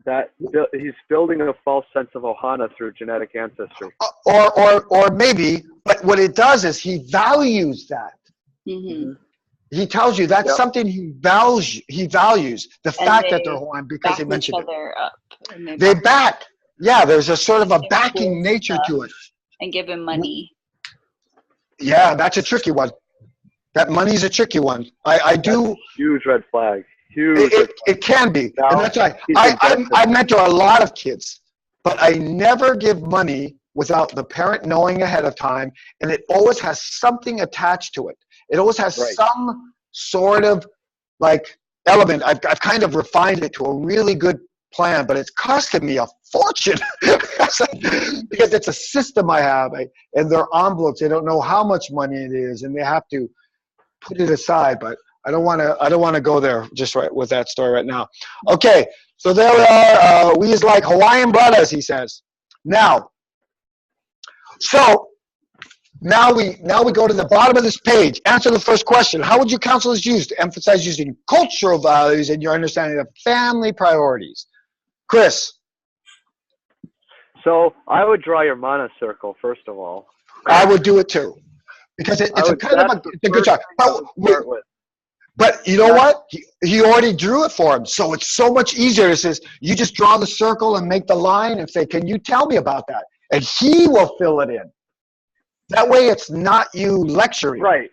That he's building a false sense of ohana through genetic ancestry. Or maybe, but what it does is he values that. He tells you that's something he values the fact that they're Hawaiian because he mentioned it. They back. Yeah, there's a sort of a backing nature to it. And give him money. Yeah, that's a tricky one. That money's a tricky one. I do. That's a huge red flag. It can be. And that's right. I mentor a lot of kids, but I never give money without the parent knowing ahead of time, and it always has something attached to it. It always has some sort of like element. I've kind of refined it to a really good plan, but it's costed me a fortune because it's a system I have, and their envelopes. They don't know how much money it is, and they have to put it aside. But I don't want to go there just right with that story right now. Okay, so there we are. We is like Hawaiian brothers, he says. Now we go to the bottom of this page. Answer the first question. How would you counsel is used to emphasize using cultural values in your understanding of family priorities? Chris. So I would draw your mana circle, first of all. I would do it too. Because it's a good job. But you know what? He already drew it for him. So it's so much easier. It says, you just draw the circle and make the line and say, can you tell me about that? And he will fill it in. That way it's not you lecturing. Right.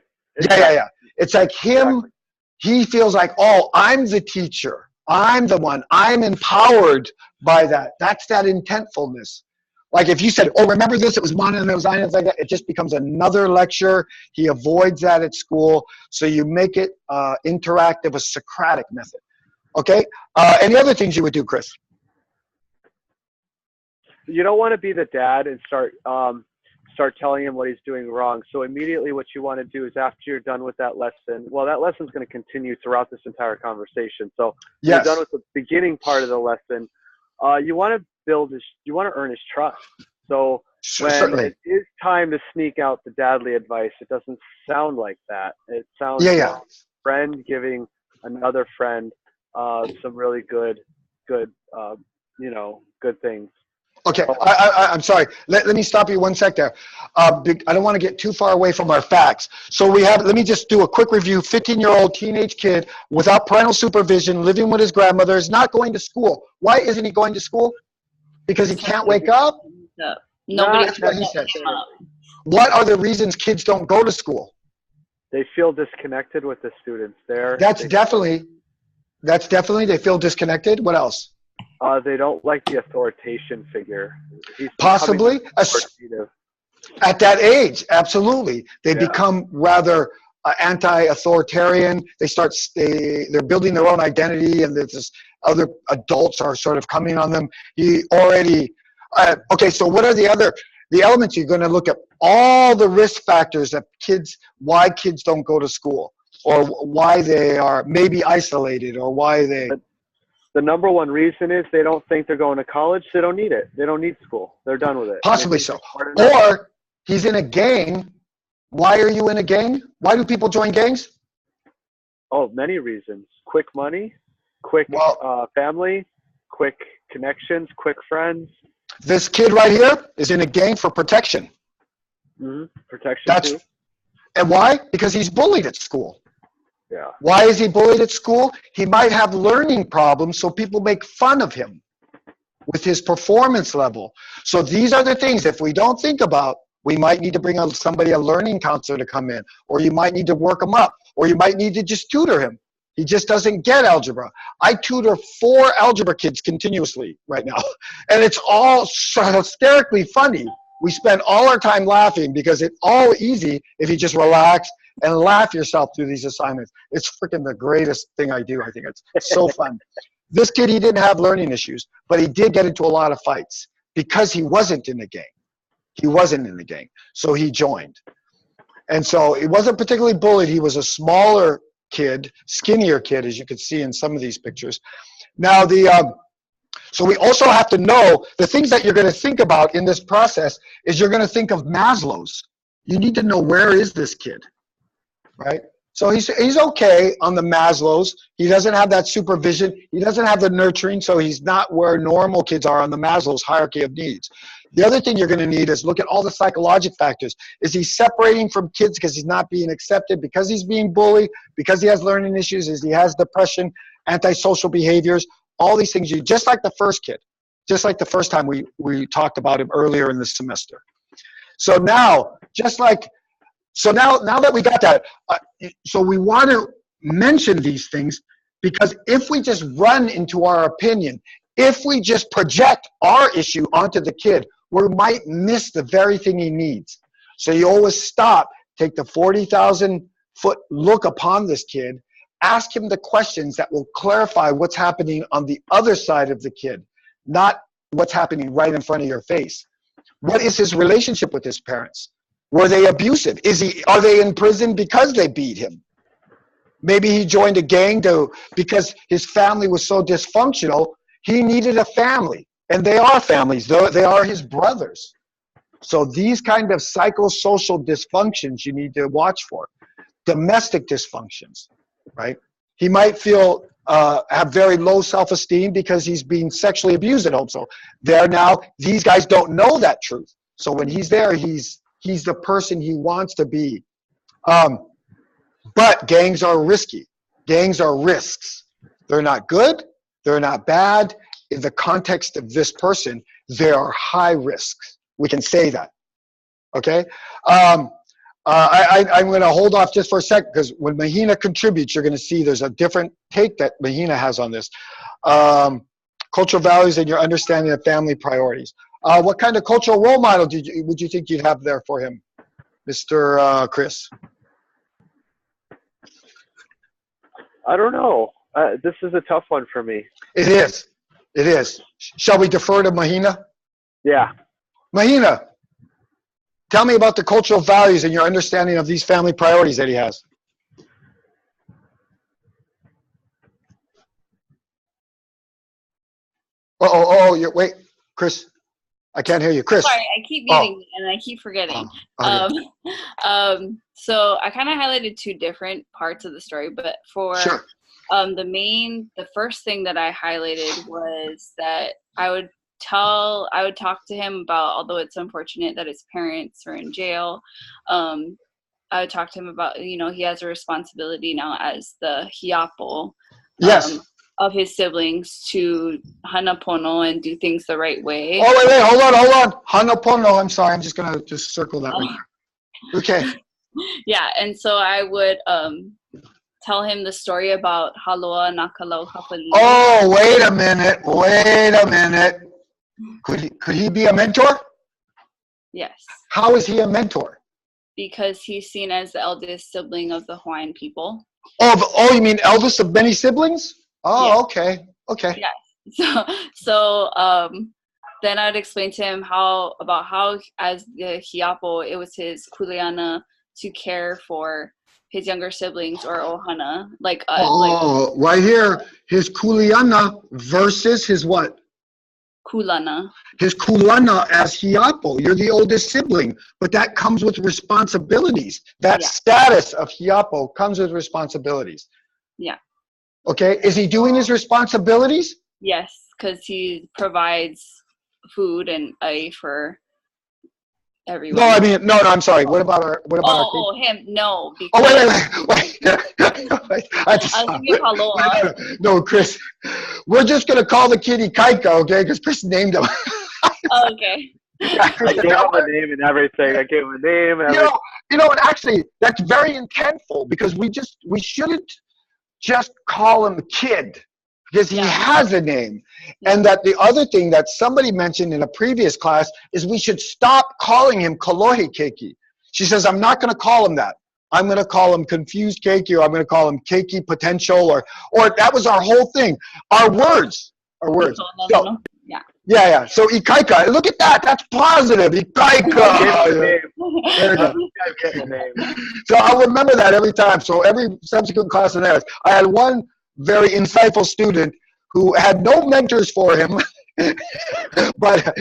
Yeah. It's like him, he feels like, oh, I'm the teacher. I'm the one. I'm empowered by that. That's that intentfulness. Like if you said, oh, remember this, it was mana and it was like that, it just becomes another lecture. He avoids that at school. So you make it interactive, a Socratic method. Okay? Any other things you would do, Chris? You don't want to be the dad and start telling him what he's doing wrong. So immediately what you want to do is after you're done with that lesson, well, that lesson's going to continue throughout this entire conversation. So you're done with the beginning part of the lesson. You want to earn his trust. So when it is time to sneak out the dadly advice, it doesn't sound like that. It sounds like a friend giving another friend some really good things. Okay, I'm sorry. Let me stop you 1 sec there. I don't want to get too far away from our facts. So let me just do a quick review. 15-year-old teenage kid without parental supervision, living with his grandmother, is not going to school. Why isn't he going to school? Because he can't wake up? Nobody. What he said. What are the reasons kids don't go to school? They feel disconnected with the students there. That's definitely they feel disconnected. What else? They don't like the authoritarian figure. He's Possibly. authoritative. At that age, absolutely. They Yeah. become rather anti-authoritarian. They're building their own identity, and there's this other adults are sort of coming on them. Okay, so what are the elements you're going to look at? All the risk factors that why kids don't go to school, or why they are maybe isolated, or why they... The number one reason is they don't think they're going to college. They don't need it. They don't need school. They're done with it. Possibly so. Or he's in a gang. Why are you in a gang? Why do people join gangs? Oh, many reasons. Quick money, quick family, quick connections, quick friends. This kid right here is in a gang for protection. Mm-hmm. Protection too. And why? Because he's bullied at school. Yeah. Why is he bullied at school? He might have learning problems, so people make fun of him with his performance level. So these are the things, if we don't think about, we might need to bring a learning counselor to come in, or you might need to work him up, or you might need to just tutor him. He just doesn't get algebra. I tutor 4 algebra kids continuously right now, and it's all hysterically funny. We spend all our time laughing because it's all easy if you just relax and laugh yourself through these assignments. It's freaking the greatest thing I do. I think it's so fun. This kid, he didn't have learning issues, but he did get into a lot of fights because he wasn't in the gang. He wasn't in the gang, so he joined. And so he wasn't particularly bullied. He was a smaller kid, skinnier kid, as you can see in some of these pictures. Now, so we also have to know the things that you're going to think about in this process is you're going to think of Maslow's. You need to know, where is this kid, right? So he's okay on the Maslow's. He doesn't have that supervision. He doesn't have the nurturing, so he's not where normal kids are on the Maslow's hierarchy of needs. The other thing you're going to need is look at all the psychological factors. Is he separating from kids because he's not being accepted, because he's being bullied, because he has learning issues, is he has depression, antisocial behaviors, all these things, just like the first kid, just like the first time we talked about him earlier in the semester. So now, now that we got that, so we want to mention these things, because if we just run into our opinion, if we just project our issue onto the kid, we might miss the very thing he needs. So you always stop, take the 40,000-foot look upon this kid, ask him the questions that will clarify what's happening on the other side of the kid, not what's happening right in front of your face. What is his relationship with his parents? Were they abusive? Are they in prison because they beat him? Maybe he joined a gang because his family was so dysfunctional, he needed a family. And they are families, though they are his brothers. So these kind of psychosocial dysfunctions you need to watch for. Domestic dysfunctions, right? He might have very low self-esteem because he's being sexually abused at home. So these guys don't know that truth. So when he's there, he's the person he wants to be. But gangs are risky. Gangs are risks. They're not good. They're not bad. In the context of this person, there are high risks. We can say that. Okay? I'm going to hold off just for a second, because when Mahina contributes, you're going to see there's a different take that Mahina has on this. Cultural values and your understanding of family priorities. What kind of cultural role model would you think you'd have there for him, Mr. Chris? I don't know. This is a tough one for me. It is. It is. Shall we defer to Mahina? Yeah. Mahina, tell me about the cultural values and your understanding of these family priorities that he has. Wait, Chris, I can't hear you. Chris. Sorry, I keep muting and I keep forgetting. So I kind of highlighted 2 different parts of the story, but for sure. The first thing that I highlighted was that I would talk to him about, although it's unfortunate that his parents are in jail, I would talk to him about, he has a responsibility now as the hiapo of his siblings to hanapono and do things the right way. Oh, wait, hold on. Hanapono, I'm sorry, I'm just going to just circle that right there. Okay. Yeah, and so I would tell him the story about Haloa Nakalau Kapalili. Oh, wait a minute. Could he be a mentor? Yes. How is he a mentor? Because he's seen as the eldest sibling of the Hawaiian people. Oh, you mean eldest of many siblings? Oh, Yeah. okay. Yes. So then I'd explain to him how as the Hiapo, it was his kuleana to care for his younger siblings or ohana. Right here, his kuleana versus his what? Kulana. His kulana as hiapo. You're the oldest sibling, but that comes with responsibilities. That status of hiapo comes with responsibilities. Yeah. Okay, is he doing his responsibilities? Yes, because he provides food and for everyone. No, I mean, no, I'm sorry. What about our him? No. Oh, wait. I just, I'll give you Haloa. no, Chris. We're just going to call the kitty Kaika, okay? Because Chris named him. Okay. I gave him a name and everything. You know, and actually, that's very intentful because we shouldn't just call him kid because he has a name. And that the other thing that somebody mentioned in a previous class is we should stop calling him Kalohe Keiki. She says, I'm not going to call him that. I'm going to call him confused Keiki, or I'm going to call him Keiki potential, or that was our whole thing. Our words. So, yeah. So Ikaika, look at that. That's positive. Ikaika. So I'll remember that every time. So every subsequent class of theirs, I had one very insightful student who had no mentors for him, but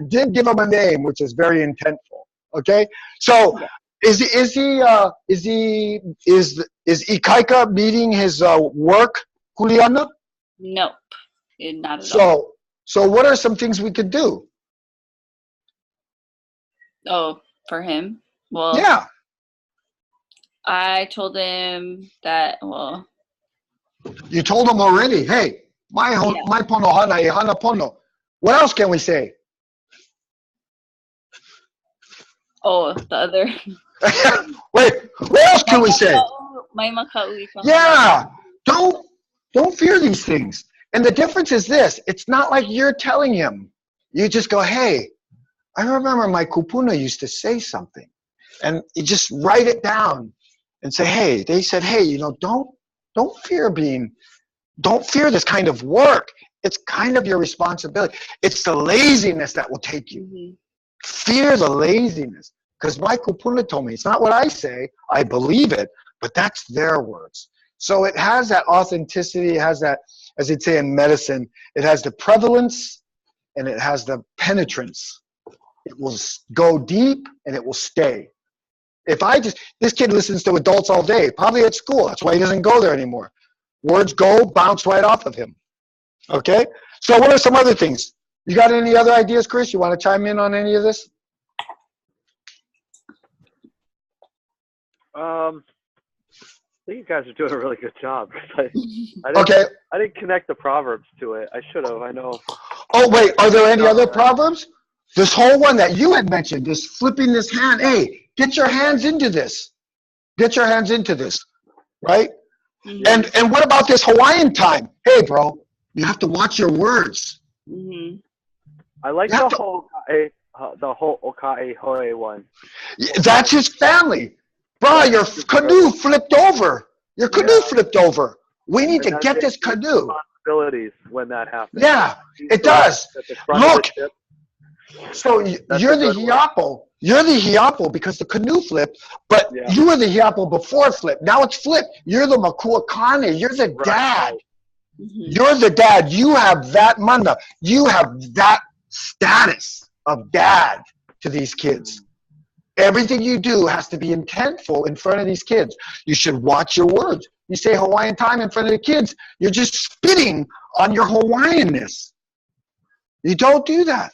did give him a name, which is very intentful. Okay, so is Ikaika meeting his work, Juliana? Nope, not at all. So what are some things we could do? Oh, for him? Well, yeah. I told him that. Well, you told him already. Hey, my pono hana e hana pono. What else can we say? Oh, the other. Wait, what else can we say? Yeah, don't fear these things. And the difference is this: it's not like you're telling him. You just go, hey, I remember my kupuna used to say something, and you just write it down and say, hey, they said, hey, you know, don't fear this kind of work. It's kind of your responsibility. It's the laziness that will take you. Mm-hmm. Fear the laziness. Because my kupuna told me, it's not what I say, I believe it, but that's their words. So it has that authenticity, it has that, as they'd say in medicine, it has the prevalence and it has the penetrance. It will go deep and it will stay. This kid listens to adults all day, probably at school. That's why he doesn't go there anymore. Words bounce right off of him. Okay? So what are some other things? You got any other ideas, Chris? You want to chime in on any of this? I think you guys are doing a really good job. I didn't connect the proverbs to it. I should have. I know. Oh, wait. Are there any other proverbs? This whole one that you had mentioned, this flipping this hand. Hey, get your hands into this. Get your hands into this. Right? Mm-hmm. And what about this Hawaiian time? Hey, bro, you have to watch your words. Mm-hmm. I like the whole Okae Hoe one. That's his family. Bro, your canoe flipped over. Your canoe flipped over. We need to get this canoe. Responsibilities when that happens. Yeah, it does. Look. So you're the hiapo. You're the hiapo because the canoe flipped, but you were the hiapo before it flipped. Now it's flipped. You're the makua kane. You're the dad. Mm-hmm. You're the dad. You have that mana. You have that status of dad to these kids. Everything you do has to be intentful in front of these kids. You should watch your words. You say Hawaiian time in front of the kids, you're just spitting on your Hawaiianness. You don't do that,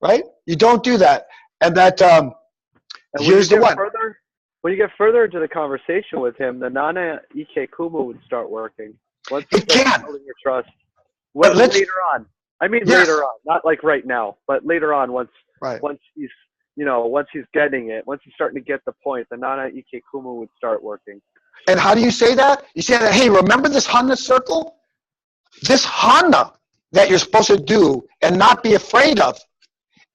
right? You don't do that. And that, here's the one. When you get further into the conversation with him, the Nana Ike Kumu would start working. Once you start building your trust. Later on. I mean later on, not like right now, but later on once he's getting it, once he's starting to get the point, the Nana Ike Kumu would start working. And how do you say that? You say that, hey, remember this Hana circle? This Hana that you're supposed to do and not be afraid of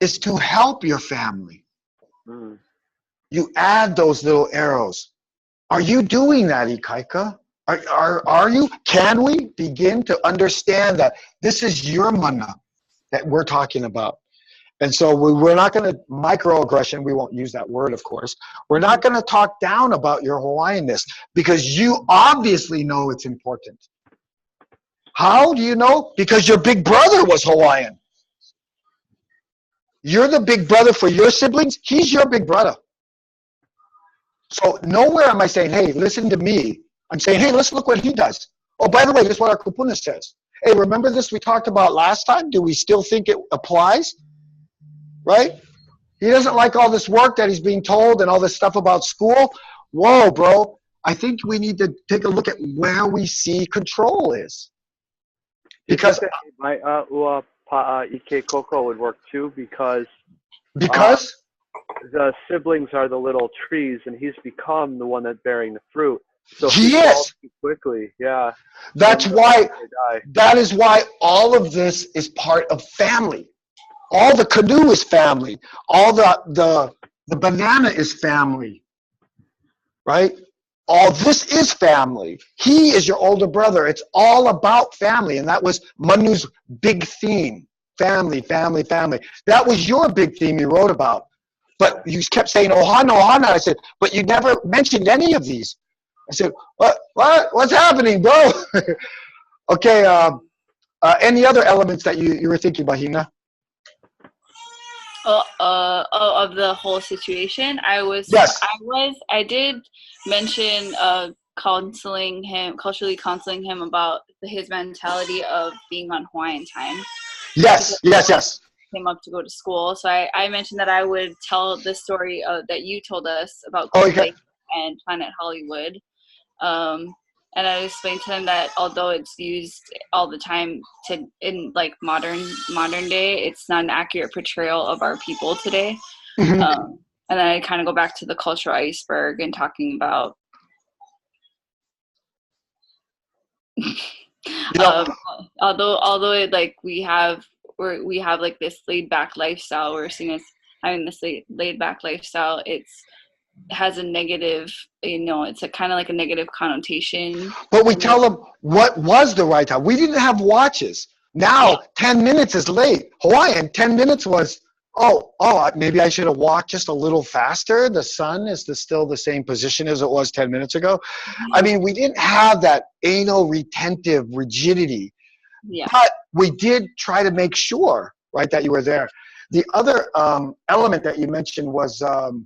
is to help your family. Mm. You add those little arrows. Are you doing that, Ikaika? Are you? Can we begin to understand that this is your mana that we're talking about? And so we're not going to microaggression. We won't use that word, of course. We're not going to talk down about your Hawaiianness because you obviously know it's important. How do you know? Because your big brother was Hawaiian. You're the big brother for your siblings. He's your big brother. So nowhere am I saying, hey, listen to me. I'm saying, hey, let's look what he does. Oh, by the way, this is what our kupuna says. Hey, remember this we talked about last time? Do we still think it applies? Right? He doesn't like all this work that he's being told and all this stuff about school. Whoa, bro. I think we need to take a look at where we see control is. Because my ua pa'a ike koko would work too because the siblings are the little trees and he's become the one that's bearing the fruit. So he is too quickly, yeah. That's why. That is why all of this is part of family. All the canoe is family. All the banana is family, right? All this is family. He is your older brother. It's all about family, and that was Manu's big theme: family, family, family. That was your big theme you wrote about. But you kept saying Ohana, Ohana. I said, but you never mentioned any of these. I said, what's happening, bro? Okay. Any other elements that you were thinking about, Hina? Of the whole situation, Yes. I did mention culturally counseling him about his mentality of being on Hawaiian time. Yes. Came up to go to school, so I mentioned that I would tell the story that you told us about Lake and Planet Hollywood. And I explained to them that although it's used all the time in like modern day, it's not an accurate portrayal of our people today. Mm-hmm. And then I kind of go back to the cultural iceberg and talking about although it, like we have like this laid back lifestyle, we're seen as having this laid back lifestyle. It has a negative, it's a kind of like a negative connotation. But we tell them what was the right time. We didn't have watches. Now 10 minutes is late. Hawaiian 10 minutes was maybe I should have walked just a little faster. The sun is still the same position as it was 10 minutes ago. I mean, we didn't have that anal retentive rigidity. Yeah. But we did try to make sure, right, that you were there. The other element that you mentioned was the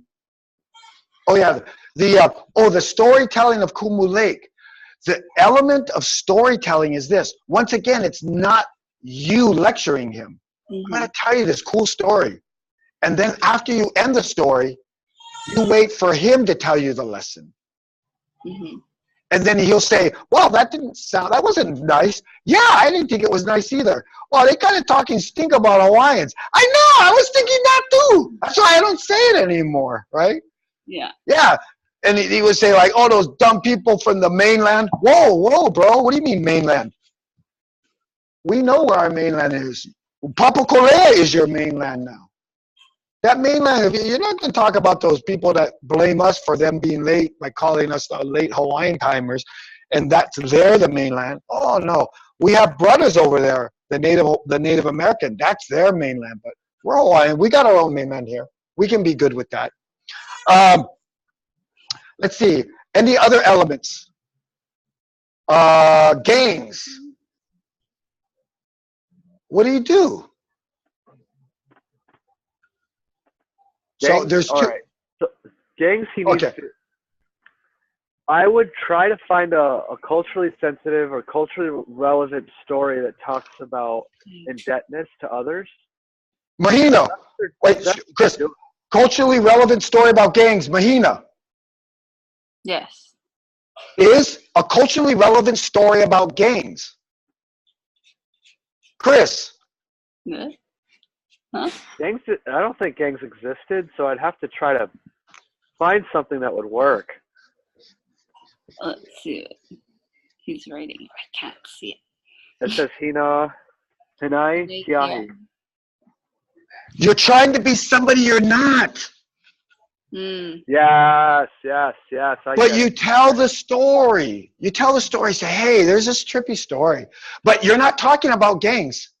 storytelling of Kumu Lake. The element of storytelling is this. Once again, it's not you lecturing him. Mm-hmm. I'm going to tell you this cool story. And then after you end the story, you wait for him to tell you the lesson. Mm-hmm. And then he'll say, well, that wasn't nice. Yeah, I didn't think it was nice either. Well, they kind of talking stink about Hawaiians. I know, I was thinking that too. That's why I don't say it anymore, right? Yeah. Yeah. And he would say like, oh, those dumb people from the mainland. Whoa, bro. What do you mean mainland? We know where our mainland is. Papakolea is your mainland now. That mainland, you're not going to talk about those people that blame us for them being late by calling us the late Hawaiian timers, and they're the mainland. Oh, no. We have brothers over there, the Native American. That's their mainland. But we're Hawaiian. We got our own mainland here. We can be good with that. Let's see. Any other elements? Gangs. What do you do? Gangs? So there's two. All right. So gangs, he needs to. I would try to find a culturally sensitive or culturally relevant story that talks about indebtedness to others. Mahina. Wait, Chris. Culturally relevant story about gangs. Mahina. Yes. Is a culturally relevant story about gangs. Chris. Yeah. Huh? Gangs, I don't think gangs existed, so I'd have to try to find something that would work. Let's see. He's writing. I can't see It says Hinai it. Yeah. Hiahi. You're trying to be somebody you're not. Mm. Yes, yes, yes. But you tell the story. You tell the story. Say, hey, there's this trippy story. But you're not talking about gangs.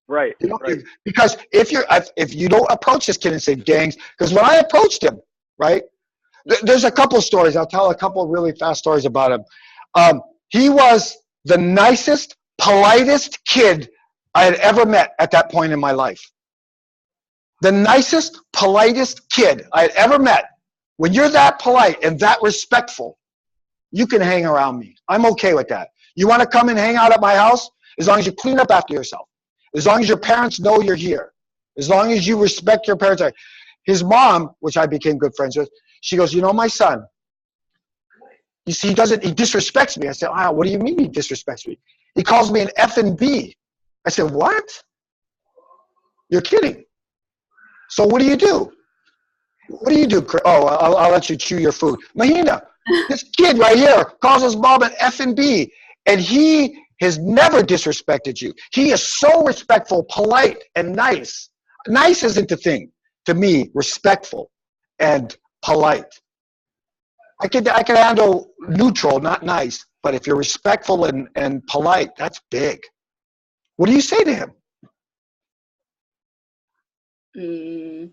Right, You know, right. because if you don't approach this kid and say gangs, because when I approached him, right, there's a couple stories. I'll tell a couple really fast stories about him. He was the nicest, politest kid I had ever met at that point in my life. The nicest, politest kid I had ever met. When you're that polite and that respectful, you can hang around me. I'm okay with that. You want to come and hang out at my house? As long as you clean up after yourself. As long as your parents know you're here. As long as you respect your parents. His mom, which I became good friends with, she goes, you know, my son, you see, he disrespects me. I said, wow, what do you mean he disrespects me? He calls me an F and B. I said, what? You're kidding. So what do you do? What do you do? Oh, I'll let you chew your food. Mahina, this kid right here calls his mom an F and B, and he has never disrespected you. He is so respectful, polite, and nice. Nice isn't the thing. To me, respectful and polite. I can handle neutral, not nice. But if you're respectful and polite, that's big. What do you say to him? Mm.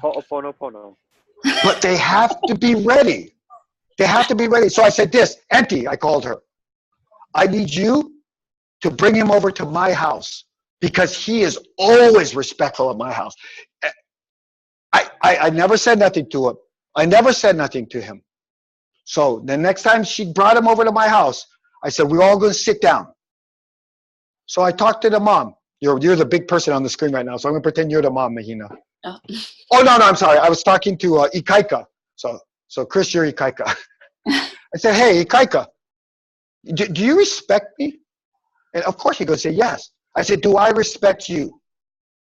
Ho'oponopono. But they have to be ready. They have to be ready. So I said this, Auntie, I called her. I need you to bring him over to my house because he is always respectful at my house. I never said nothing to him. I never said nothing to him. So the next time she brought him over to my house, I said, we're all going to sit down. So I talked to the mom. You're the big person on the screen right now, so I'm going to pretend you're the mom, Mahina. Oh, no, I'm sorry. I was talking to Ikaika. So Chris, you're Ikaika. I said, hey, Ikaika, do you respect me? And of course he goes, say, yes. I said, do I respect you?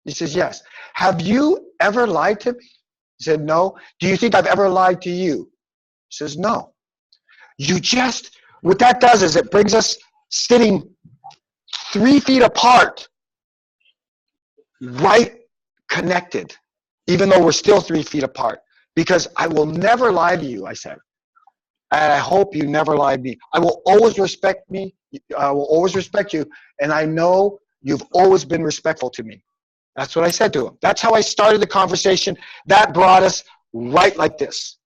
He says, yes. Have you ever lied to me? He said, no. Do you think I've ever lied to you? He says, no. What that does is it brings us sitting 3 feet apart, right connected, even though we're still 3 feet apart. Because I will never lie to you, I said. And I hope you never lie to me. I will always respect me. I will always respect you. And I know you've always been respectful to me. That's what I said to him. That's how I started the conversation. That brought us right like this,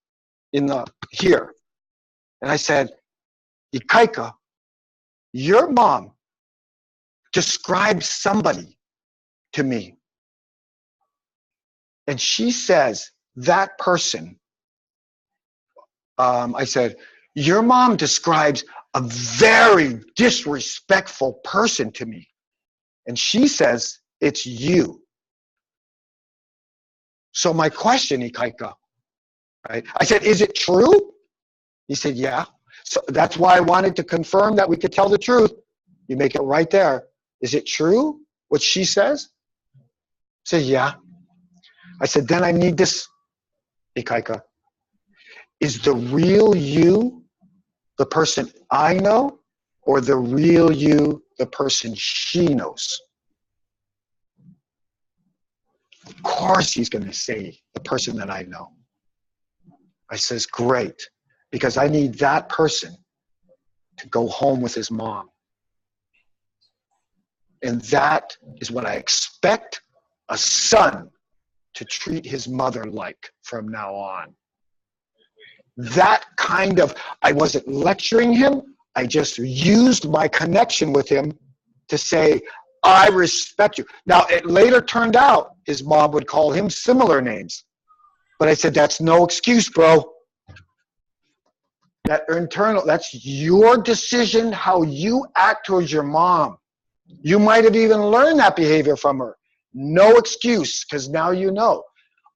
here. And I said, Ikaika, your mom described somebody to me. And she says, that person, I said, your mom describes a very disrespectful person to me. And she says, it's you. So my question, Ikaika, right? I said, is it true? He said, yeah. So that's why I wanted to confirm that we could tell the truth. You make it right there. Is it true what she says? I said, yeah. I said, then I need this, Ikaika. Is the real you the person I know, or the real you the person she knows? Of course he's going to say the person that I know. I says, great, because I need that person to go home with his mom. And that is what I expect a son to treat his mother like from now on. That kind of, I wasn't lecturing him, I just used my connection with him to say, I respect you. Now, it later turned out his mom would call him similar names. But I said, that's no excuse, bro. That's your decision how you act towards your mom. You might have even learned that behavior from her. No excuse, because now you know.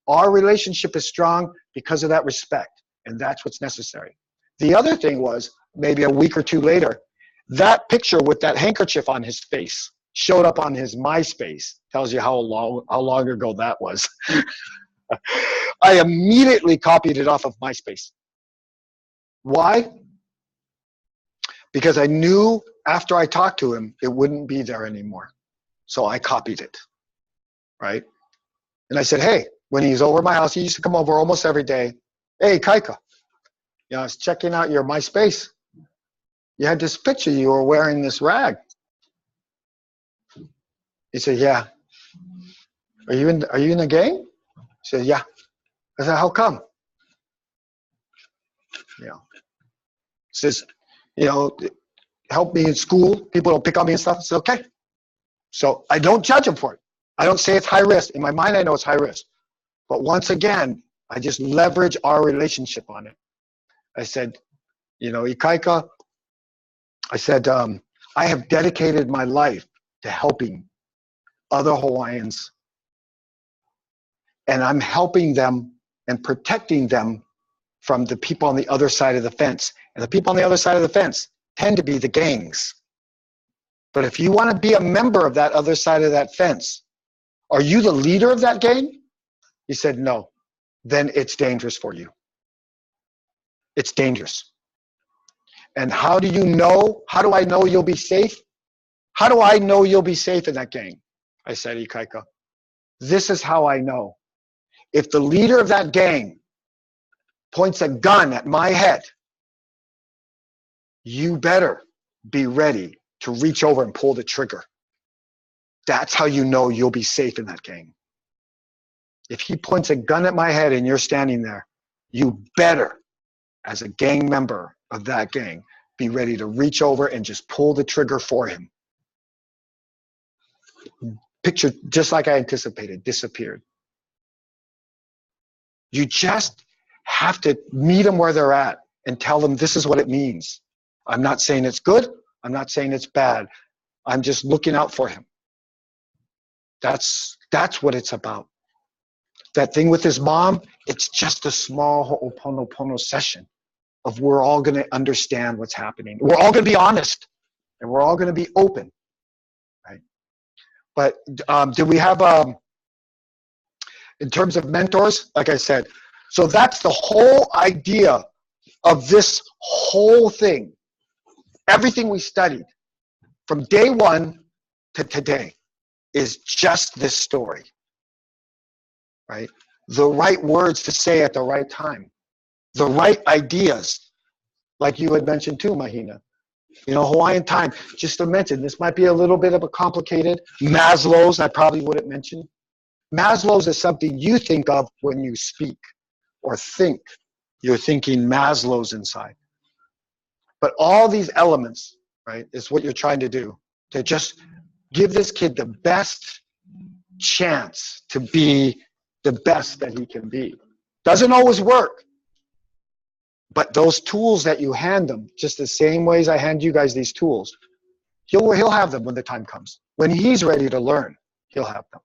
Our relationship is strong because of that respect, and that's what's necessary. The other thing was, maybe a week or two later, that picture with that handkerchief on his face, showed up on his MySpace. Tells you how long ago that was. I immediately copied it off of MySpace. Why? Because I knew after I talked to him, it wouldn't be there anymore. So I copied it, right? And I said, hey, when he's over my house, he used to come over almost every day. Hey, Kaika, I was checking out your MySpace. You had this picture, you were wearing this rag. He said, yeah. Are you in a gang? He said, yeah. I said, how come? He says, help me in school. People don't pick on me and stuff. I said, okay. So I don't judge him for it. I don't say it's high risk. In my mind, I know it's high risk. But once again, I just leverage our relationship on it. I said, Ikaika, I said, I have dedicated my life to helping other Hawaiians. And I'm helping them and protecting them from the people on the other side of the fence. And the people on the other side of the fence tend to be the gangs. But if you want to be a member of that other side of that fence, are you the leader of that gang? He said, no. Then it's dangerous for you. It's dangerous. And how do you know? How do I know you'll be safe? How do I know you'll be safe in that gang? I said, Ikaika, this is how I know. If the leader of that gang points a gun at my head, you better be ready to reach over and pull the trigger. That's how you know you'll be safe in that gang. If he points a gun at my head and you're standing there, you better, as a gang member of that gang, be ready to reach over and just pull the trigger for him. Picture, just like I anticipated, disappeared. You just have to meet them where they're at and tell them this is what it means. I'm not saying it's good. I'm not saying it's bad. I'm just looking out for him. That's what it's about. That thing with his mom, it's just a small ho'oponopono session of we're all going to understand what's happening. We're all going to be honest, and we're all going to be open, right? But do we have, in terms of mentors, like I said, so that's the whole idea of this whole thing. Everything we studied from day one to today is just this story, right? The right words to say at the right time, the right ideas, like you had mentioned too, Mahina. Hawaiian time, just to mention, this might be a little bit of a complicated. Maslow's, I probably wouldn't mention. Maslow's is something you think of when you speak or think. You're thinking Maslow's inside. But all these elements, right, is what you're trying to do, to just give this kid the best chance to be the best that he can be. Doesn't always work. But those tools that you hand them, just the same ways I hand you guys these tools, he'll have them when the time comes. When he's ready to learn, he'll have them.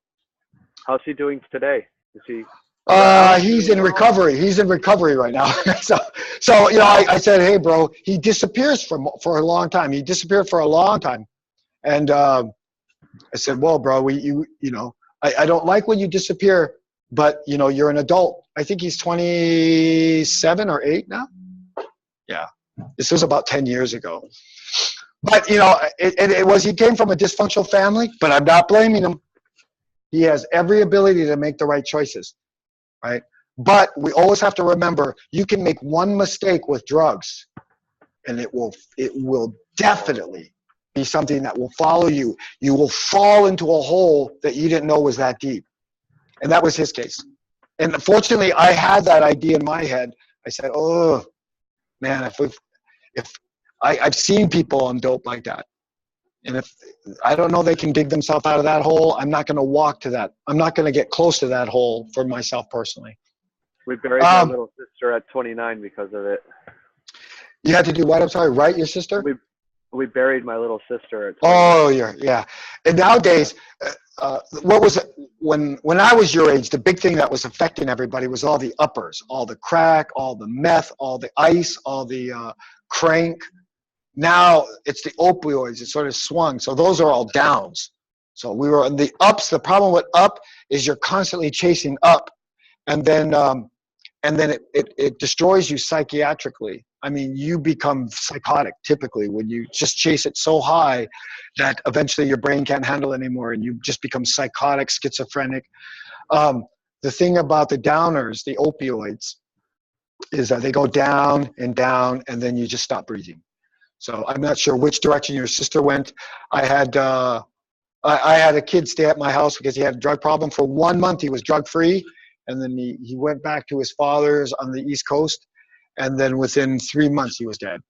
How's he doing today? Is he? He's in recovery. He's in recovery right now. so I said, hey, bro, he disappears for a long time. He disappeared for a long time. And I said, well, bro, I don't like when you disappear, but, you're an adult. I think he's 27 or 8 now. Yeah. This was about 10 years ago. But, he came from a dysfunctional family, but I'm not blaming him. He has every ability to make the right choices, right? But we always have to remember, you can make one mistake with drugs, and it will definitely be something that will follow you. You will fall into a hole that you didn't know was that deep. And that was his case. And fortunately, I had that idea in my head. I said, oh, man, if I've seen people on dope like that. And if I don't know they can dig themselves out of that hole, I'm not going to walk to that. I'm not going to get close to that hole for myself personally. We buried my little sister at 29 because of it. You had to do what? I'm sorry, right, your sister? We buried my little sister at 29. Oh, yeah. And nowadays, what was it? When I was your age, the big thing that was affecting everybody was all the uppers, all the crack, all the meth, all the ice, all the crank. Now it's the opioids. It sort of swung. So those are all downs. So we were on the ups. The problem with up is you're constantly chasing up, and then it destroys you psychiatrically. I mean, you become psychotic typically when you just chase it so high that eventually your brain can't handle it anymore, and you just become psychotic, schizophrenic. The thing about the downers, the opioids, is that they go down, and then you just stop breathing. So I'm not sure which direction your sister went. I had a kid stay at my house because he had a drug problem. For 1 month, he was drug-free, and then he went back to his father's on the East Coast, and then within 3 months, he was dead.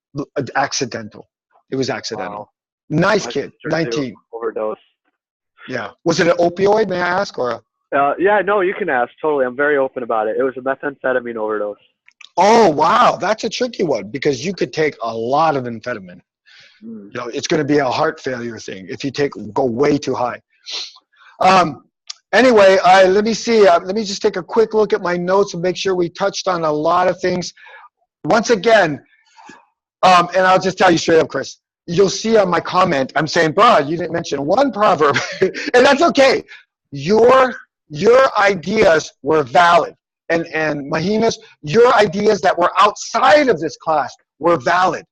Accidental. It was accidental. Wow. Nice My kid, sister 19. too, overdose. Yeah. Was it an opioid, may I ask? Or Yeah, no, you can ask. Totally. I'm very open about it. It was a methamphetamine overdose. Oh, wow. That's a tricky one because you could take a lot of amphetamine. Mm. You know, it's going to be a heart failure thing if you go way too high. Anyway, let me see. Let me just take a quick look at my notes and make sure we touched on a lot of things. Once again, and I'll just tell you straight up, Chris, you'll see on my comment, I'm saying, bro, you didn't mention one proverb. And that's okay. Your ideas were valid. And Mahina's, your ideas that were outside of this class were valid.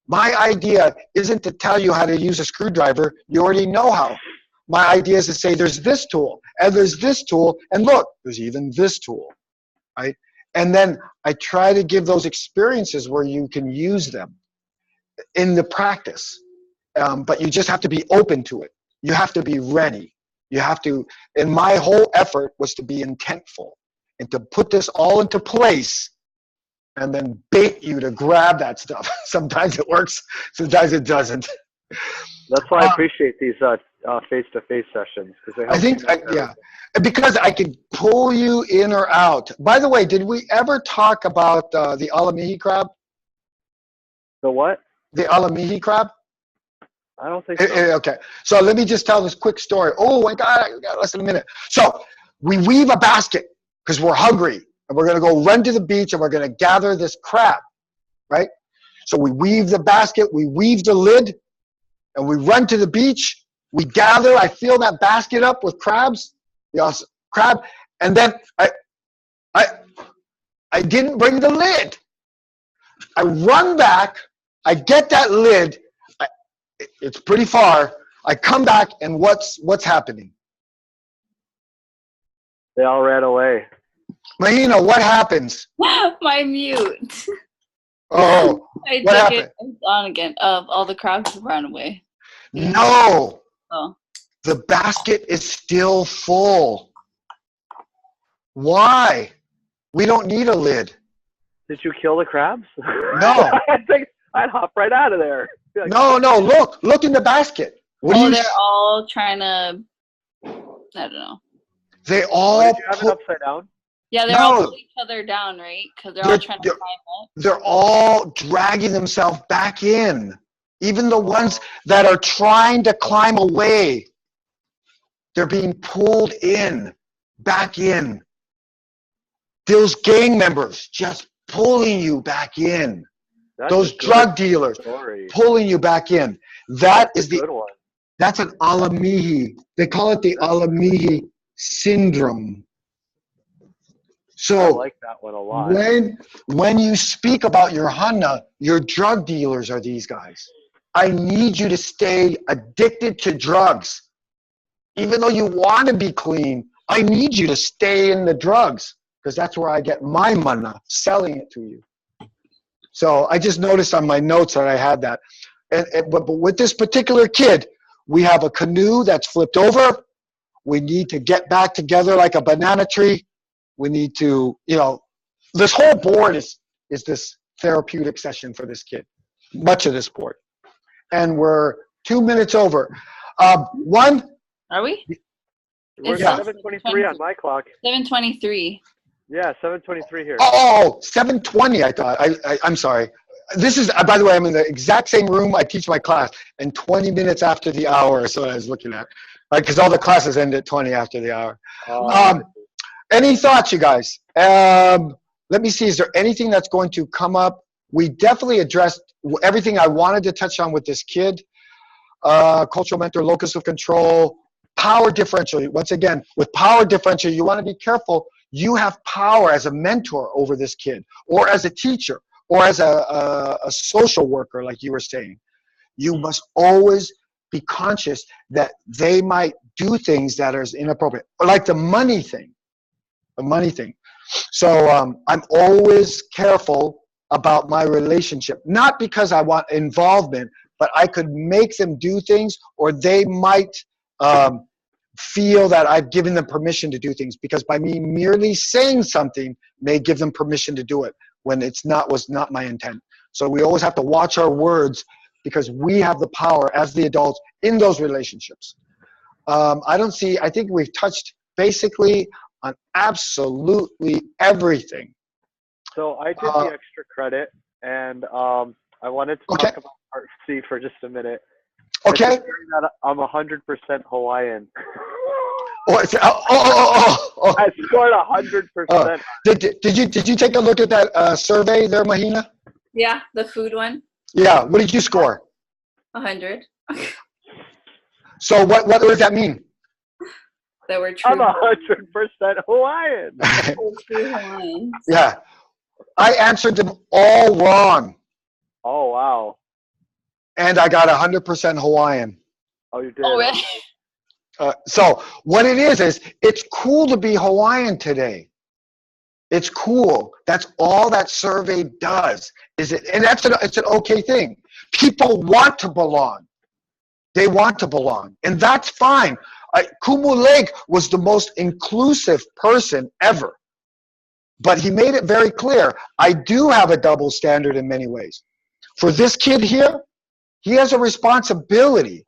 My idea isn't to tell you how to use a screwdriver. You already know how. My idea is to say there's this tool, and there's this tool, and look, there's even this tool, right? And then I try to give those experiences where you can use them in the practice. But you just have to be open to it. You have to be ready. You have to, and my whole effort was to be intentful and to put this all into place and then bait you to grab that stuff. Sometimes it works, sometimes it doesn't. That's why I appreciate these face-to-face sessions. I think, yeah, because I can pull you in or out. By the way, did we ever talk about the alamihi crab? The what? The alamihi crab? I don't think so. Okay, so let me just tell this quick story. Oh my God, I got less than a minute. So we weave a basket because we're hungry and we're gonna go run to the beach and we're gonna gather this crab, right? So we weave the basket, we weave the lid, and we run to the beach. We gather, I fill that basket up with crabs, crab, and then I didn't bring the lid. I run back, I get that lid, it's pretty far. I come back, and what's happening? They all ran away. Mahina, what happens? My mute. Oh, I what took happened? it on again. All the crabs ran away. No, Oh. the basket is still full. Why? We don't need a lid. Did you kill the crabs? No. I think I'd hop right out of there. Like, No, look in the basket. What do you? They're all trying to, I don't know. They oh, all did you have it upside down? Yeah, they're No. all pulling each other down, right? Because they're all trying to climb up. They're all dragging themselves back in. Even the ones that are trying to climb away, they're being pulled in, back in. Those gang members just pulling you back in. That's Those a good drug dealers story. pulling you back in. That's a good one. That's an alamihi. They call it the alamihi syndrome. So I like that one a lot. when you speak about your Hanna, your drug dealers are these guys. I need you to stay addicted to drugs. Even though you want to be clean, I need you to stay in the drugs because that's where I get my mana, selling it to you. So I just noticed on my notes that I had that. But with this particular kid, we have a canoe that's flipped over. We need to get back together like a banana tree. We need to, this whole board is this therapeutic session for this kid, much of this board. And we're 2 minutes over. One. Are we? We're It's 7:23 on my clock. 7:23. Yeah, 7:23 here. Oh, 7:20, I thought. I'm sorry. This is, by the way, I'm in the exact same room I teach my class, and 20 minutes after the hour is what I was looking at. Because all the classes end at 20 after the hour. Any thoughts, you guys? Let me see. Is there anything that's going to come up? We definitely addressed everything I wanted to touch on with this kid. Cultural mentor, locus of control, power differential. Once again, with power differential, you want to be careful. You have power as a mentor over this kid, or as a teacher, or as a social worker, like you were saying. You must always be conscious that they might do things that are inappropriate, or like the money thing. So I'm always careful about my relationship, not because I want involvement, but I could make them do things, or they might feel that I've given them permission to do things, because by me merely saying something may give them permission to do it when was not my intent. So we always have to watch our words, because we have the power as the adults in those relationships. I think we've touched basically on absolutely everything. So I did the extra credit, and I wanted to talk about Part C for just a minute. Okay. I'm 100% Hawaiian. I scored 100%. Did you take a look at that survey there, Mahina? Yeah, the food one. Yeah. What did you score? 100. So what does that mean? That we're true. I'm 100% Hawaiian. True Hawaiians. Yeah. I answered them all wrong. Oh, wow. And I got 100% Hawaiian. Oh, you did? Oh, really? So what it is it's cool to be Hawaiian today. It's cool. That's all that survey does. And it's an okay thing. People want to belong. They want to belong. And that's fine. Kumu Lake was the most inclusive person ever. But he made it very clear, I do have a double standard in many ways. For this kid here, he has a responsibility.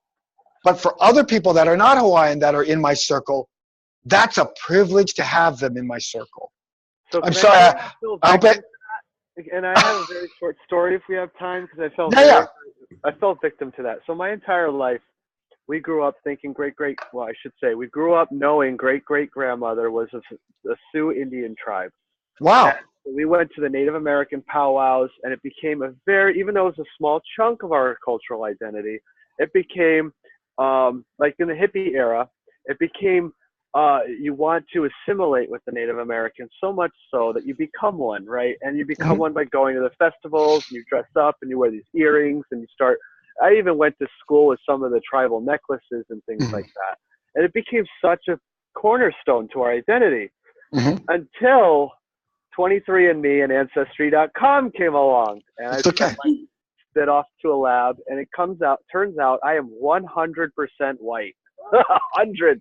But for other people that are not Hawaiian that are in my circle, that's a privilege to have them in my circle. So I'm sorry. I bet. And I have a very short story if we have time, because I fell victim to that. So my entire life, we grew up thinking we grew up knowing great-great-grandmother was a Sioux Indian tribe. Wow. And we went to the Native American powwows, and it became even though it was a small chunk of our cultural identity, it became, like in the hippie era, it became, you want to assimilate with the Native Americans so much so that you become one, right? And you become one by going to the festivals, and you dress up, and you wear these earrings, and you start. I even went to school with some of the tribal necklaces and things like that. And it became such a cornerstone to our identity until 23andMe and Ancestry.com came along. And I spit off to a lab, and it turns out I am 100% white. 100%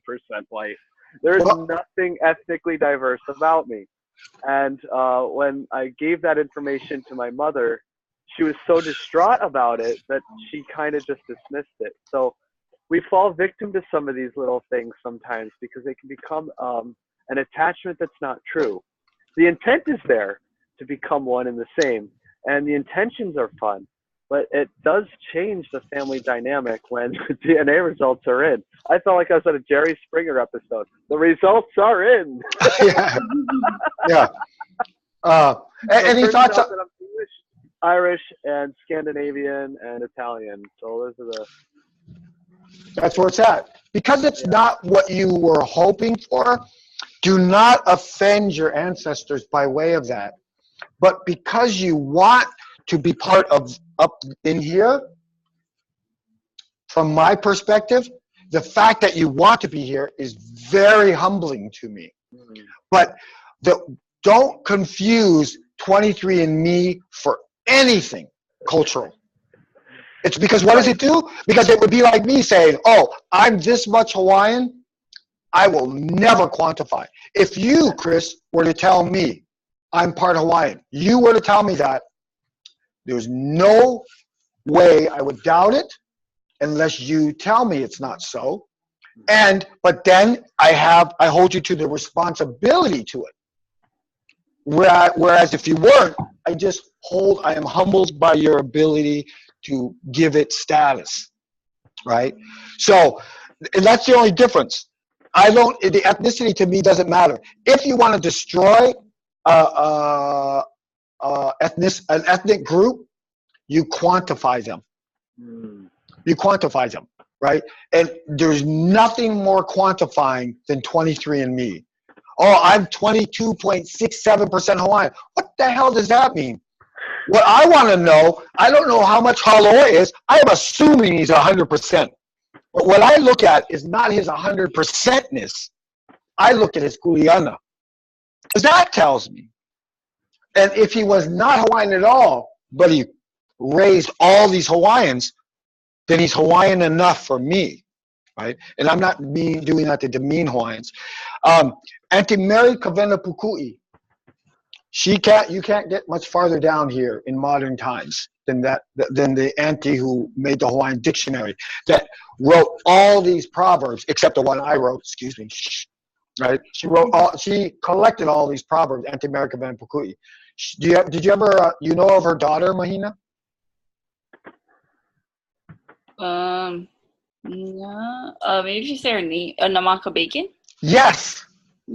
white. There's nothing ethnically diverse about me. And when I gave that information to my mother, she was so distraught about it that she kind of just dismissed it. So we fall victim to some of these little things sometimes, because they can become an attachment that's not true. The intent is there to become one and the same, and the intentions are fun, but it does change the family dynamic when the DNA results are in. I felt like I was at a Jerry Springer episode. The results are in. Yeah. Any thoughts? That I'm English, Irish, and Scandinavian, and Italian. So those are that's where it's at. Because it's not what you were hoping for, do not offend your ancestors by way of that. But because you want to be part of up in here, from my perspective, the fact that you want to be here is very humbling to me. But don't confuse 23andMe for anything cultural. It's because what does it do? Because it would be like me saying, oh, I'm this much Hawaiian, I will never quantify. If you, Chris, were to tell me I'm part Hawaiian, you were to tell me that, there's no way I would doubt it unless you tell me it's not so. But then I hold you to the responsibility to it. Whereas if you weren't, I am humbled by your ability to give it status, right? So, and that's the only difference. The ethnicity to me doesn't matter. If you want to destroy an ethnic group, you quantify them. You quantify them. right? And there's nothing more quantifying than 23andMe. Oh, I'm 22.67% Hawaiian. What the hell does that mean? What I want to know, I don't know how much Haloa is. I am assuming he's 100%. But what I look at is not his 100%ness. I look at his kuleana. Because that tells me. And if he was not Hawaiian at all, but he raised all these Hawaiians, then he's Hawaiian enough for me, right? And I'm not doing that to demean Hawaiians. Auntie Mary Kavena Pukui, you can't get much farther down here in modern times than the auntie who made the Hawaiian dictionary that wrote all these proverbs, except the one I wrote, excuse me, right? She collected all these proverbs, Auntie Mary Kavena Pukui. Did you ever, you know of her daughter, Mahina? No. Maybe you say her name, Namaka Bacon? Yes,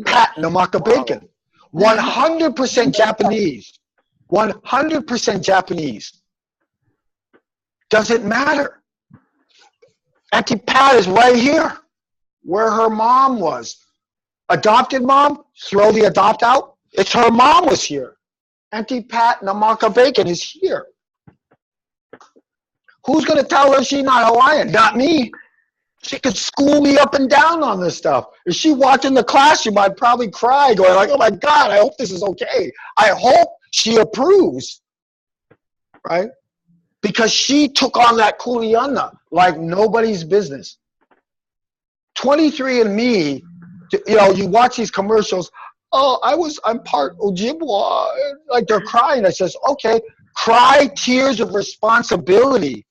Pat Namaka Bacon. 100% Japanese. 100% Japanese. Doesn't matter. Auntie Pat is right here, where her mom was. Adopted mom, throw the adopt out. It's her mom was here. Auntie Pat Namaka Bacon is here. Who's going to tell her she's not Hawaiian? Not me. She could school me up and down on this stuff. If she walked in the classroom, I'd probably cry, going like, oh my God, I hope this is okay. I hope she approves, right? Because she took on that kuleana like nobody's business. 23andMe, you know, you watch these commercials, oh, I'm part Ojibwa, like they're crying. I says, okay, cry tears of responsibility.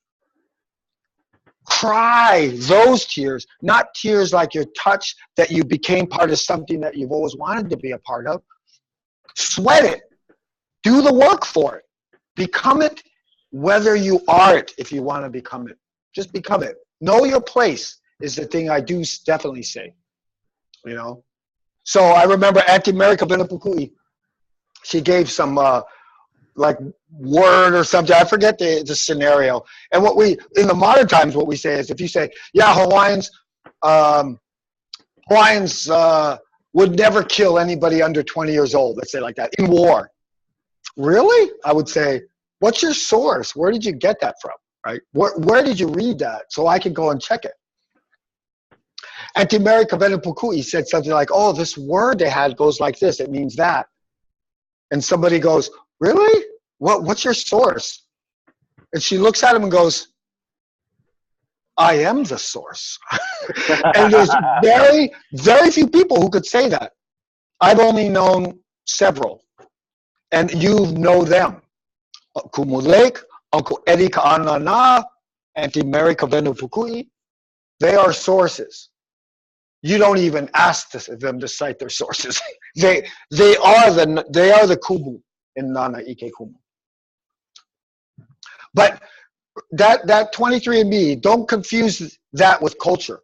Cry those tears, not tears like you're touched that you became part of something that you've always wanted to be a part of. Sweat it. Do the work for it. Become it, whether you are it, if you want to become it. Just become it. Know your place is the thing I do definitely say. You know? So I remember Auntie Mary Kavena Pukui, she gave some like word or something. I forget the scenario. And what we, in the modern times, what we say is if you say, yeah, Hawaiians would never kill anybody under 20 years old, let's say like that, in war. Really? I would say, what's your source? Where did you get that from, right? Where did you read that? So I can go and check it. Auntie Mary Kavena Pukui said something like, oh, this word they had goes like this. It means that. And somebody goes, really? What's your source? And she looks at him and goes, I am the source. And there's very, very few people who could say that. I've only known several. And you know them. Kumu Lake, Uncle Eddie Ka'anana, Auntie Mary Kavena Pukui. They are sources. You don't even ask them to cite their sources. They are the kumu in Nana Ike Kumu. But that 23andMe, don't confuse that with culture.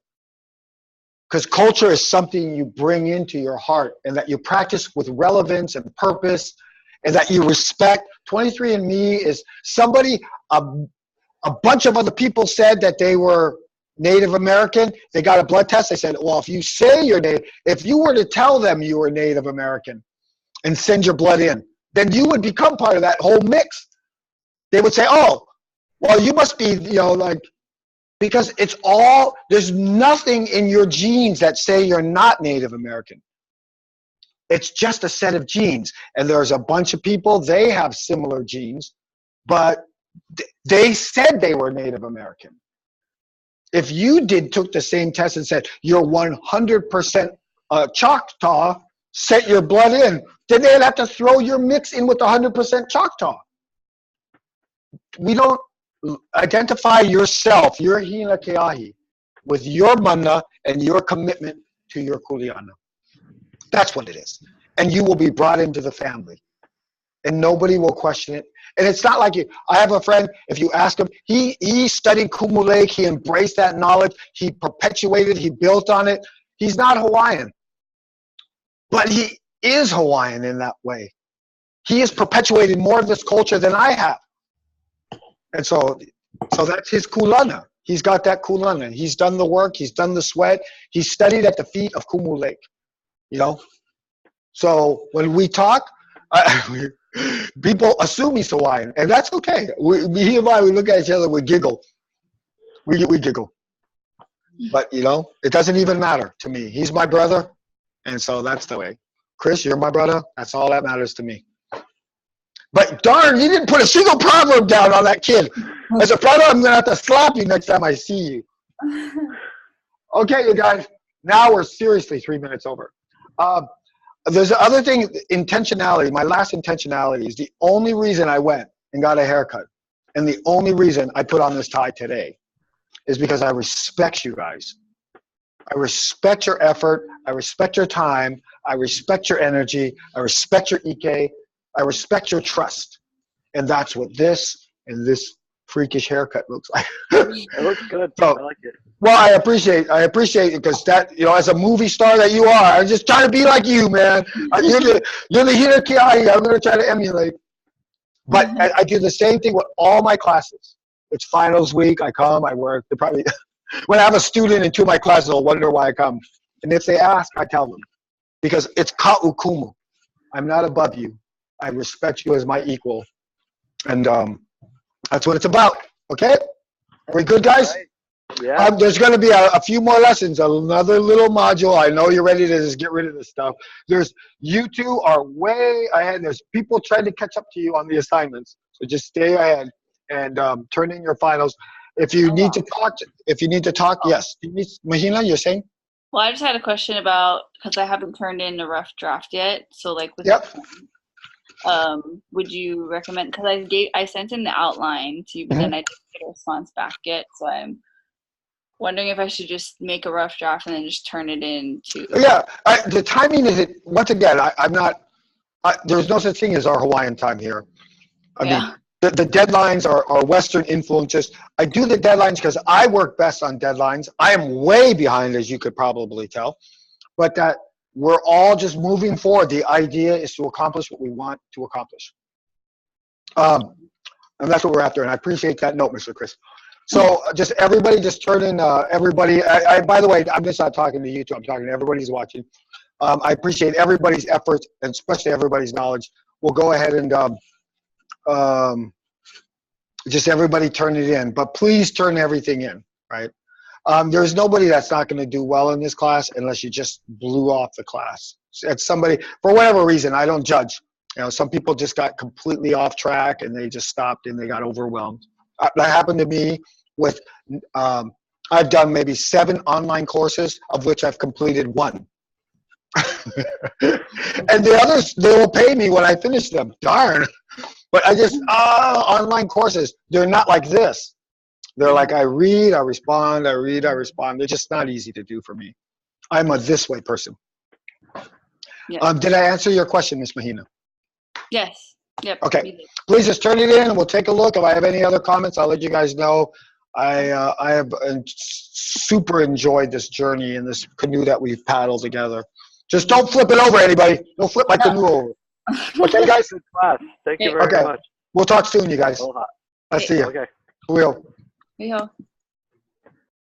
Because culture is something you bring into your heart and that you practice with relevance and purpose and that you respect. 23andMe is somebody, a bunch of other people said that they were Native American. They got a blood test. They said, well, if you say you're Native, if you were to tell them you were Native American and send your blood in, then you would become part of that whole mix. They would say, oh, well, you must be, you know, like, because it's all, there's nothing in your genes that say you're not Native American. It's just a set of genes. And there's a bunch of people, they have similar genes, but they said they were Native American. If you took the same test and said you're 100% Choctaw, set your blood in, then they'd have to throw your mix in with 100% Choctaw. We don't identify yourself, your hina keahi, with your mana and your commitment to your kuleana. That's what it is. And you will be brought into the family. And nobody will question it. And it's not like you. I have a friend, if you ask him, he studied Kumu Lake, he embraced that knowledge, he perpetuated, he built on it. He's not Hawaiian. But he is Hawaiian in that way. He has perpetuated more of this culture than I have. And so that's his kulana. He's got that kulana. He's done the work. He's done the sweat. He studied at the feet of Kumu Lake, you know. So when we talk, people assume he's Hawaiian, and that's okay. He and I, we look at each other, we giggle. We giggle. But, you know, it doesn't even matter to me. He's my brother, and so that's the way. Chris, you're my brother. That's all that matters to me. But darn, you didn't put a single proverb down on that kid. As a brother, I'm going to have to slap you next time I see you. Okay, you guys. Now we're seriously 3 minutes over. There's the other thing, intentionality. My last intentionality is the only reason I went and got a haircut, and the only reason I put on this tie today is because I respect you guys. I respect your effort. I respect your time. I respect your energy. I respect your Ike. I respect your trust. And that's what this and this freakish haircut looks like. It looks good. So, I like it. well, I appreciate it because that, you know, as a movie star that you are, I'm just trying to be like you, man. You're the Hirakiai I'm going to try to emulate. But I do the same thing with all my classes. It's finals week. I come, I work. They probably, when I have a student in two of my classes, they'll wonder why I come. And if they ask, I tell them. Because it's ka'ukumu. I'm not above you. I respect you as my equal. And that's what it's about. Okay? Are we good, guys? Right. Yeah. There's going to be a few more lessons, another little module. I know you're ready to just get rid of this stuff. You two are way ahead. There's people trying to catch up to you on the assignments. So just stay ahead and turn in your finals. If you need to talk, yes. Mahina, you're saying? Well, I just had a question about, because I haven't turned in a rough draft yet. So, like, with would you recommend? Because I sent in the outline to you, but then I didn't get a response back yet. So I'm wondering if I should just make a rough draft and then just turn it in to. Yeah, the timing is it. Once again, I'm not. There's no such thing as our Hawaiian time here. I mean, the deadlines are Western influences. I do the deadlines because I work best on deadlines. I am way behind, as you could probably tell, but that we're all just moving forward. The idea is to accomplish what we want to accomplish. And that's what we're after. And I appreciate that note, Mr. Chris. So just everybody just turn in, everybody. By the way, I'm just not talking to you two. I'm talking to everybody who's watching. I appreciate everybody's efforts and especially everybody's knowledge. We'll go ahead and just everybody turn it in. But please turn everything in, right? There's nobody that's not going to do well in this class unless you just blew off the class. It's somebody, for whatever reason, I don't judge. You know, some people just got completely off track and they just stopped and they got overwhelmed. That happened to me with, I've done maybe 7 online courses, of which I've completed 1. And the others, they will pay me when I finish them. Darn. But I just, online courses, they're not like this. They're like, I read, I respond, I read, I respond. They're just not easy to do for me. I'm a this way person. Yeah. Did I answer your question, Ms. Mahina? Yes. Yep. Okay. Please just turn it in and we'll take a look. If I have any other comments, I'll let you guys know. I have super enjoyed this journey in this canoe that we've paddled together. Just don't flip it over, anybody. Don't flip my canoe over. Okay, guys? Good class. Thank you very much. We'll talk soon, you guys. Aloha. I'll see you. Okay. We will. We will.